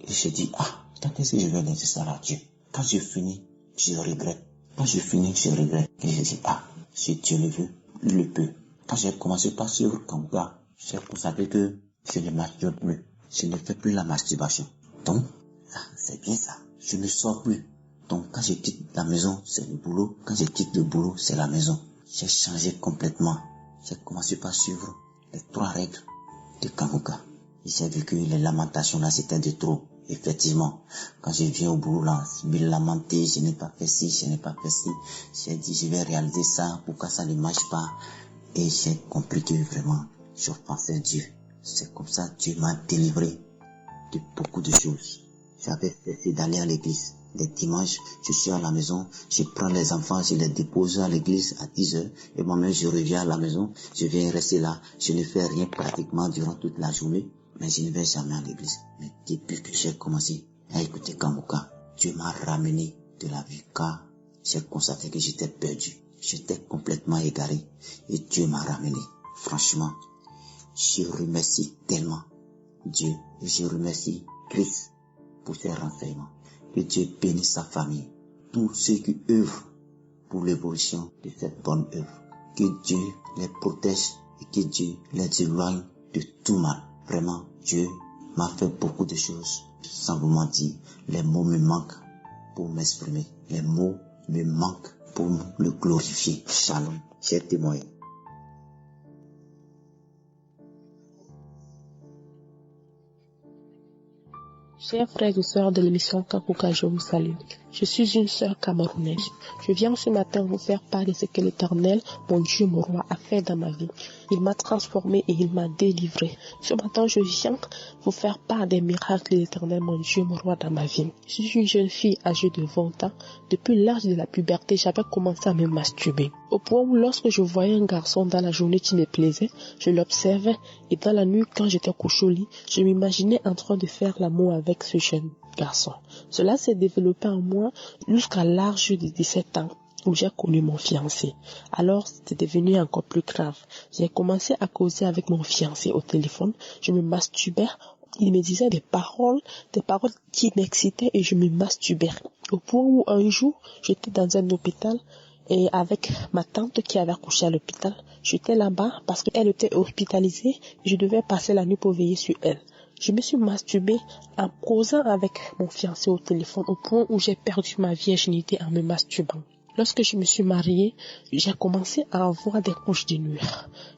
et je dis, quand est-ce que je vais laisser ça à Dieu? Quand je finis, je regrette. Quand je finis, je regrette. Et je dis, si Dieu le veut, il le peut. Quand j'ai commencé par suivre Kanguka, j'ai constaté que je ne masturbe plus. Je ne fais plus la masturbation. Donc, c'est bien ça. Je ne sors plus. Donc, quand je quitte la maison, c'est le boulot. Quand je quitte le boulot, c'est la maison. J'ai changé complètement. J'ai commencé par suivre les 3 règles de Kanguka. J'ai vu que les lamentations là, c'était de trop. Effectivement, quand je viens au boulot là, je me lamenter, je n'ai pas fait ci, je n'ai pas fait ci. J'ai dit, je vais réaliser ça, pourquoi ça ne marche pas. Et j'ai compris que vraiment, je pensais Dieu. C'est comme ça que Dieu m'a délivré de beaucoup de choses. J'avais cessé d'aller à l'église. Les dimanches, je suis à la maison, je prends les enfants, je les dépose à l'église à 10h, et moi-même je reviens à la maison, je viens rester là, je ne fais rien pratiquement durant toute la journée, mais je ne vais jamais à l'église. Mais depuis que j'ai commencé à écouter Kanguka, Dieu m'a ramené de la vie, car j'ai constaté que j'étais perdu, j'étais complètement égaré, et Dieu m'a ramené. Franchement, je remercie tellement Dieu, et je remercie Christ pour ses renseignements. Que Dieu bénisse sa famille, tous ceux qui œuvrent pour l'évolution de cette bonne œuvre. Que Dieu les protège et que Dieu les éloigne de tout mal. Vraiment, Dieu m'a fait beaucoup de choses. Sans vous mentir, les mots me manquent pour m'exprimer. Les mots me manquent pour le glorifier. Shalom, j'ai témoigné. Chers frères et sœurs de l'émission Kanguka, je vous salue. Je suis une sœur camerounaise. Je viens ce matin vous faire part de ce que l'Éternel, mon Dieu, mon roi, a fait dans ma vie. Il m'a transformé et il m'a délivré. Ce matin, je viens vous faire part des miracles de l'Éternel, mon Dieu, mon roi, dans ma vie. Je suis une jeune fille âgée de 20 ans. Depuis l'âge de la puberté, j'avais commencé à me masturber. Au point où lorsque je voyais un garçon dans la journée qui me plaisait, je l'observais et dans la nuit, quand j'étais couché au lit, je m'imaginais en train de faire l'amour avec ce jeune garçon. Cela s'est développé en moi jusqu'à l'âge de 17 ans où j'ai connu mon fiancé. Alors, c'était devenu encore plus grave. J'ai commencé à causer avec mon fiancé au téléphone. Je me masturbais. Il me disait des paroles qui m'excitaient et je me masturbais. Au point où un jour, j'étais dans un hôpital et avec ma tante qui avait accouché à l'hôpital, j'étais là-bas parce qu'elle était hospitalisée et je devais passer la nuit pour veiller sur elle. Je me suis masturbée en causant avec mon fiancé au téléphone au point où j'ai perdu ma virginité en me masturbant. Lorsque je me suis mariée, j'ai commencé à avoir des couches de nuit.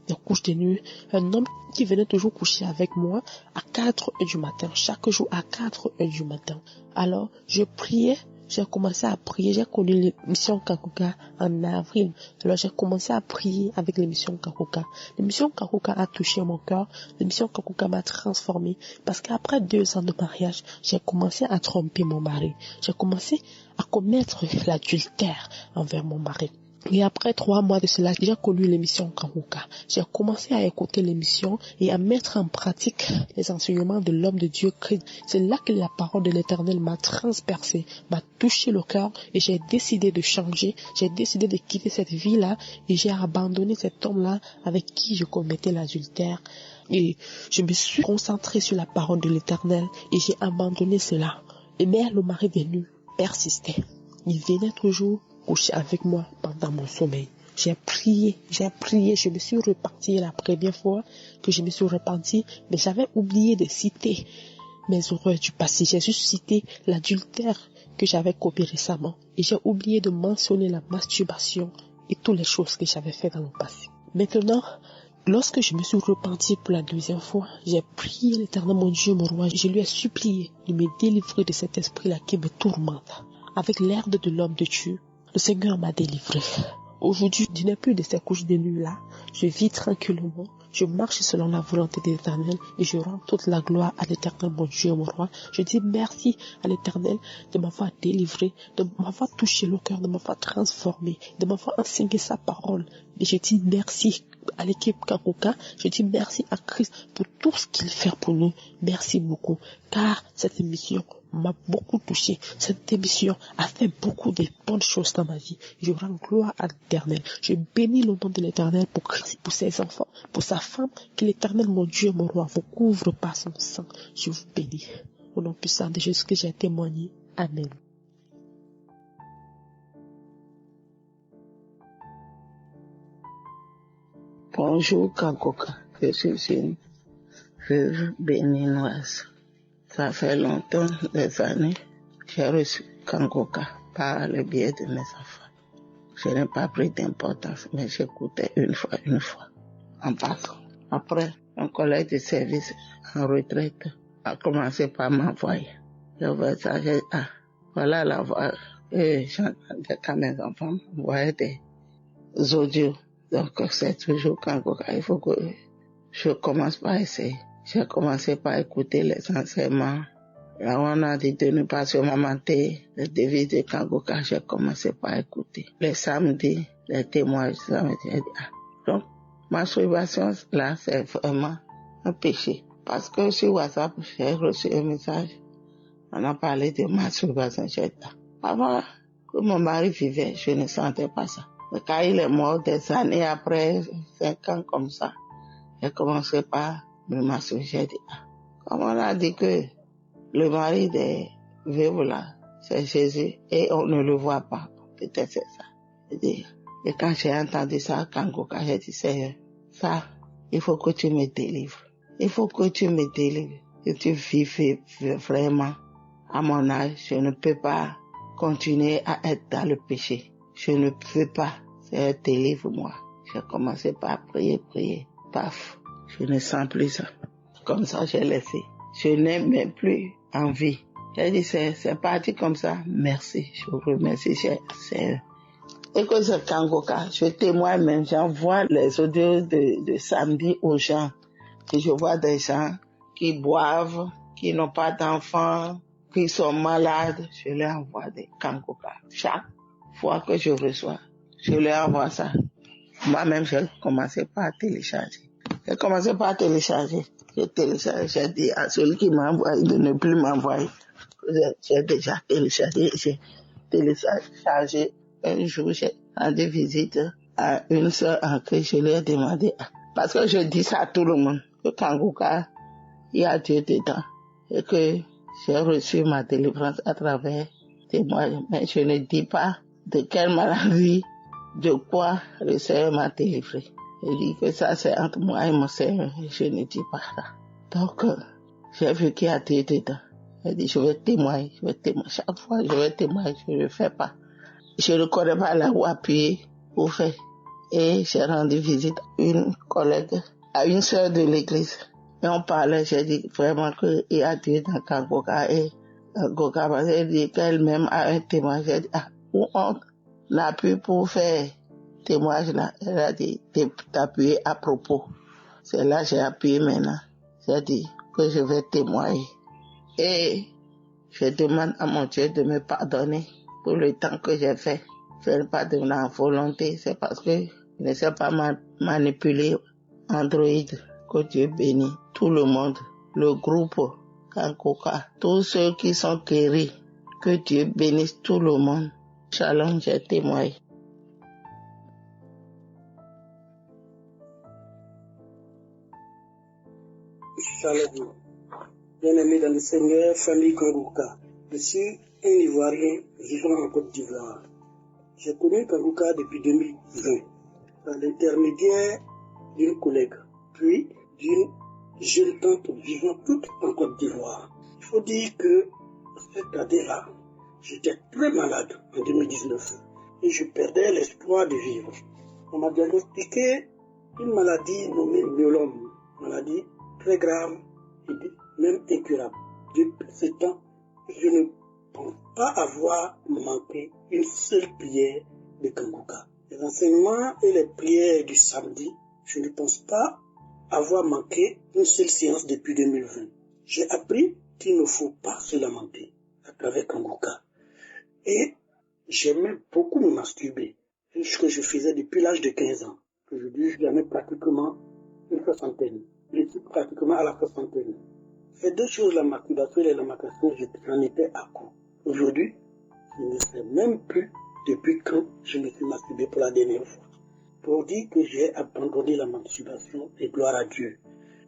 Des couches de nuit. Un homme qui venait toujours coucher avec moi à 4 heures du matin. Chaque jour à 4 heures du matin. Alors, je priais. J'ai commencé à prier. J'ai connu l'émission Kanguka en avril. Alors, j'ai commencé à prier avec l'émission Kanguka. L'émission Kanguka a touché mon cœur. L'émission Kanguka m'a transformée. Parce qu'après 2 ans de mariage, j'ai commencé à tromper mon mari. J'ai commencé à commettre l'adultère envers mon mari. Et après 3 mois de cela, j'ai connu l'émission Kanguka. J'ai commencé à écouter l'émission et à mettre en pratique les enseignements de l'homme de Dieu Christ. C'est là que la parole de l'Éternel m'a transpercé, m'a touché le cœur et j'ai décidé de changer. J'ai décidé de quitter cette vie-là et j'ai abandonné cet homme-là avec qui je commettais l'adultère. Et je me suis concentrée sur la parole de l'Éternel et j'ai abandonné cela. Et mais le mari venu persistait. Il venait toujours coucher avec moi pendant mon sommeil. J'ai prié, je me suis repentie la première fois que je me suis repentie, mais j'avais oublié de citer mes horreurs du passé. J'ai juste cité l'adultère que j'avais commis récemment et j'ai oublié de mentionner la masturbation et toutes les choses que j'avais fait dans le passé. Maintenant, lorsque je me suis repentie pour la 2e fois, j'ai prié l'Éternel, mon Dieu, mon roi. Je lui ai supplié de me délivrer de cet esprit-là qui me tourmente. Avec l'aide de l'homme de Dieu, le Seigneur m'a délivré. Aujourd'hui, je n'ai plus de ces couches de nuit-là. Je vis tranquillement. Je marche selon la volonté de l'Éternel et je rends toute la gloire à l'Éternel, mon Dieu, mon roi. Je dis merci à l'Éternel de m'avoir délivré, de m'avoir touché le cœur, de m'avoir transformé, de m'avoir enseigné sa parole. Et je dis merci à l'équipe Kangoka. Je dis merci à Christ pour tout ce qu'il fait pour nous. Merci beaucoup, car cette émission m'a beaucoup touché. Cette émission a fait beaucoup de bonnes choses dans ma vie. Je rends gloire à l'Éternel. Je bénis le nom de l'Éternel pour Christ, pour ses enfants, pour sa femme. Que l'Éternel, mon Dieu, mon roi, vous couvre par son sang. Je vous bénis. Au nom puissant de Jésus que j'ai témoigné. Amen. Bonjour Kangoka, je suis une veuve béninoise. Ça fait longtemps, des années, j'ai reçu Kangoka par le biais de mes enfants. Je n'ai pas pris d'importance, mais j'écoutais une fois, en passant. Après, un collègue de service en retraite a commencé par m'envoyer. Je vois ça, j'ai dit, voilà la voix. Et j'entendais quand mes enfants m'envoyaient des audios. Donc, c'est toujours Kangoka. Il faut que je commence par essayer. J'ai commencé par écouter les enseignements. Là, on a dit de ne pas se mamenter. Les devis de Kangoka, j'ai commencé par écouter. Les samedis, les témoignages, j'ai dit, Donc, masturbation, là, c'est vraiment un péché. Parce que sur WhatsApp, j'ai reçu un message. On a parlé de masturbation. J'ai dit, avant que mon mari vivait, je ne sentais pas ça. Mais quand il est mort des années après, 5 ans comme ça, j'ai commencé par me masturber. J'ai dit, comme on a dit que le mari des veuves là, c'est Jésus, et on ne le voit pas. Peut-être c'est ça. Et quand j'ai entendu ça, Kangoka, j'ai dit, Seigneur, ça, il faut que tu me délivres. Il faut que tu me délivres. Que tu vives vraiment. À mon âge, je ne peux pas continuer à être dans le péché. Je ne peux pas. C'est délivre-moi. J'ai commencé par prier. Paf. Je ne sens plus ça. Comme ça, j'ai laissé. Je n'ai même plus envie. J'ai dit, c'est parti comme ça. Merci. Je vous remercie, c'est et que c'est Kangoka. Je témoigne même. J'envoie les audios de samedi aux gens. Et je vois des gens qui boivent, qui n'ont pas d'enfants, qui sont malades. Je leur envoie des Kangoka. Chaque fois que je reçois, je leur envoie ça. Moi-même, j'ai commencé par télécharger. J'ai téléchargé, j'ai dit à celui qui m'a envoyé de ne plus m'envoyer. J'ai déjà téléchargé. J'ai téléchargé un jour, j'ai rendu visite à une sœur en Christ. Je lui ai demandé, parce que je dis ça à tout le monde, que Kangoka, il y a Dieu dedans. Et que j'ai reçu ma délivrance à travers témoignages. Mais je ne dis pas de quelle maladie, de quoi le Seigneur m'a délivré. Je dis que ça c'est entre moi et mon Seigneur. Je ne dis pas ça. Donc, j'ai vu qu'il y a Dieu dedans. J'ai dit, je vais témoigner. Chaque fois, je vais témoigner. Je ne le fais pas. Je ne connais pas là où appuyer, où faire. Et j'ai rendu visite à une collègue, à une sœur de l'église. Et on parlait, j'ai dit vraiment qu'il y a Dieu dans Kangoka. Et Kangoka m'a dit qu'elle-même a un témoignage. J'ai dit, où on appuie pour faire témoignage là. Elle a dit d'appuyer à propos. C'est là que j'ai appuyé maintenant. J'ai dit que je vais témoigner. Et je demande à mon Dieu de me pardonner pour le temps que j'ai fait. Ce n'est pas de la volonté, c'est parce que je ne sais pas manipuler Android. Que Dieu bénisse tout le monde, le groupe Kangoka, tous ceux qui sont guéris. Que Dieu bénisse tout le monde. Shalom, j'ai témoigné. Shalom. Bien-aimé dans le Seigneur, famille Kangoka. Je suis un Ivoirien vivant en Côte d'Ivoire. J'ai connu Kangoka depuis 2020, par l'intermédiaire d'une collègue, puis d'une jeune tante vivant toute en Côte d'Ivoire. Il faut dire que cette année-là, j'étais très malade en 2019 et je perdais l'espoir de vivre. On m'a diagnostiqué une maladie nommée myélome, maladie très grave et même incurable. Depuis ce temps, je ne pense pas avoir manqué une seule prière de Kangoka. Les enseignements et les prières du samedi, je ne pense pas avoir manqué une seule séance depuis 2020. J'ai appris qu'il ne faut pas se lamenter à travers Kanguka. Et j'aimais beaucoup me masturber, ce que je faisais depuis l'âge de 15 ans. Aujourd'hui, j'en ai pratiquement une soixantaine. Je suis pratiquement à la soixantaine. Ces deux choses, la masturbation et la lamentation, j'en étais à court. Aujourd'hui, je ne sais même plus depuis quand je me suis masturbé pour la dernière fois. Pour dire que j'ai abandonné la masturbation et gloire à Dieu.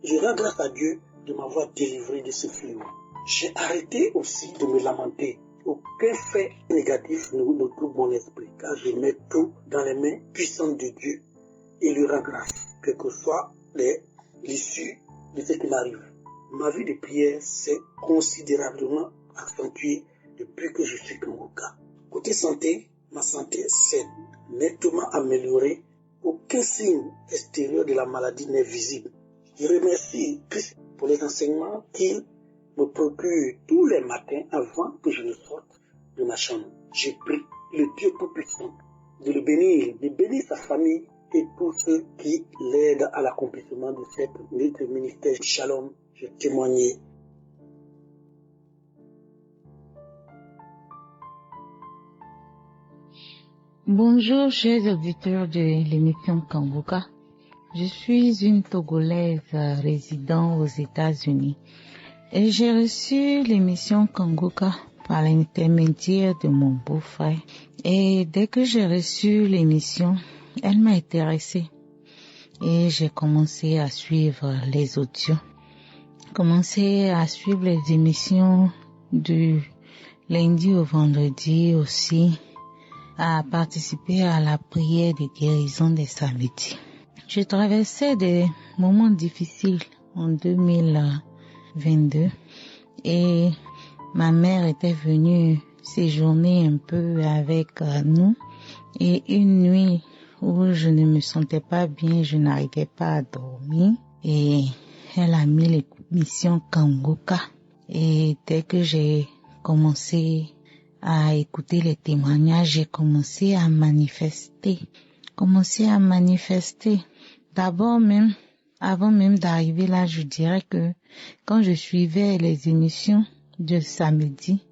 Je rends grâce à Dieu de m'avoir délivré de ce fléau. J'ai arrêté aussi de me lamenter. Aucun fait négatif ne trouble mon esprit, car je mets tout dans les mains puissantes de Dieu et lui rends grâce, quelle que soit l'issue de ce qui m'arrive. Ma vie de prière s'est considérablement accentuée depuis que je suis Kanguka. Côté santé, ma santé s'est nettement améliorée. Aucun signe extérieur de la maladie n'est visible. Je remercie Christ pour les enseignements qu'il me procure tous les matins avant que je ne sorte de ma chambre. Je prie le Dieu Tout-Puissant de le bénir, de bénir sa famille et tous ceux qui l'aident à l'accomplissement de notre ministère. Shalom, je témoignais. Bonjour, chers auditeurs de l'émission Kanguka. Je suis une Togolaise résidant aux États-Unis et j'ai reçu l'émission Kanguka par l'intermédiaire de mon beau-frère. Et dès que j'ai reçu l'émission, elle m'a intéressée et j'ai commencé à suivre les audios, commencé à suivre les émissions du lundi au vendredi aussi, à participer à la prière de guérison des samedis. Je traversais des moments difficiles en 2022 et ma mère était venue séjourner un peu avec nous et une nuit où je ne me sentais pas bien, je n'arrivais pas à dormir et elle a mis l'émission Kanguka et dès que j'ai commencé à écouter les témoignages, j'ai commencé à manifester. D'abord même, avant même d'arriver là, je dirais que quand je suivais les émissions de samedi,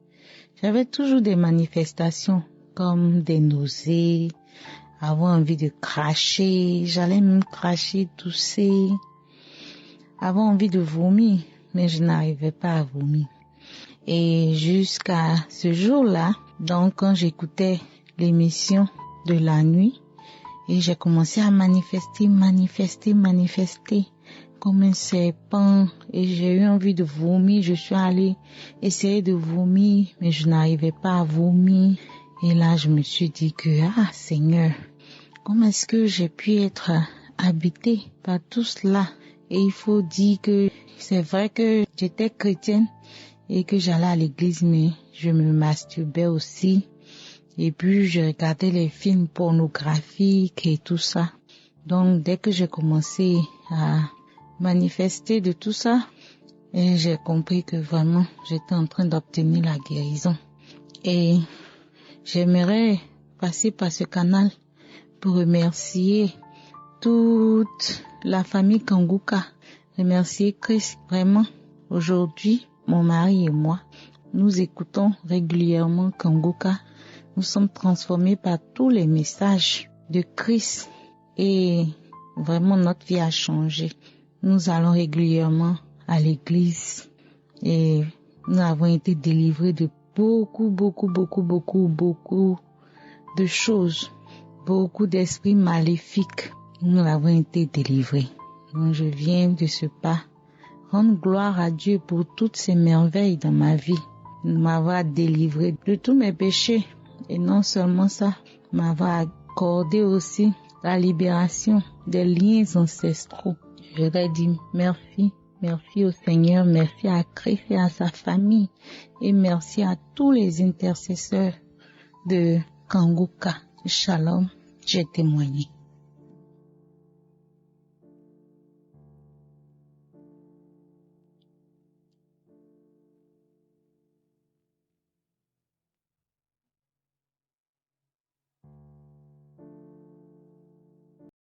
j'avais toujours des manifestations comme des nausées, avoir envie de cracher, j'allais même cracher, tousser, avoir envie de vomir, mais je n'arrivais pas à vomir. Et jusqu'à ce jour-là, donc quand j'écoutais l'émission de la nuit, et j'ai commencé à manifester comme un serpent et j'ai eu envie de vomir. Je suis allée essayer de vomir, mais je n'arrivais pas à vomir. Et là, je me suis dit que, Seigneur, comment est-ce que j'ai pu être habitée par tout cela? Et il faut dire que c'est vrai que j'étais chrétienne et que j'allais à l'église, mais je me masturbais aussi. Et puis, je regardais les films pornographiques et tout ça. Donc, dès que j'ai commencé à manifester de tout ça, et j'ai compris que vraiment, j'étais en train d'obtenir la guérison. Et j'aimerais passer par ce canal pour remercier toute la famille Kanguka. Remercier Christ. Vraiment, aujourd'hui, mon mari et moi, nous écoutons régulièrement Kanguka. Nous sommes transformés par tous les messages de Christ et vraiment notre vie a changé. Nous allons régulièrement à l'église et nous avons été délivrés de beaucoup de choses, beaucoup d'esprits maléfiques. Nous avons été délivrés. Donc je viens de ce pas rendre gloire à Dieu pour toutes ces merveilles dans ma vie, m'avoir délivré de tous mes péchés. Et non seulement ça, m'avoir accordé aussi la libération des liens ancestraux. Je voudrais dire merci au Seigneur, merci à Christ et à sa famille, et merci à tous les intercesseurs de Kanguka. Shalom, j'ai témoigné.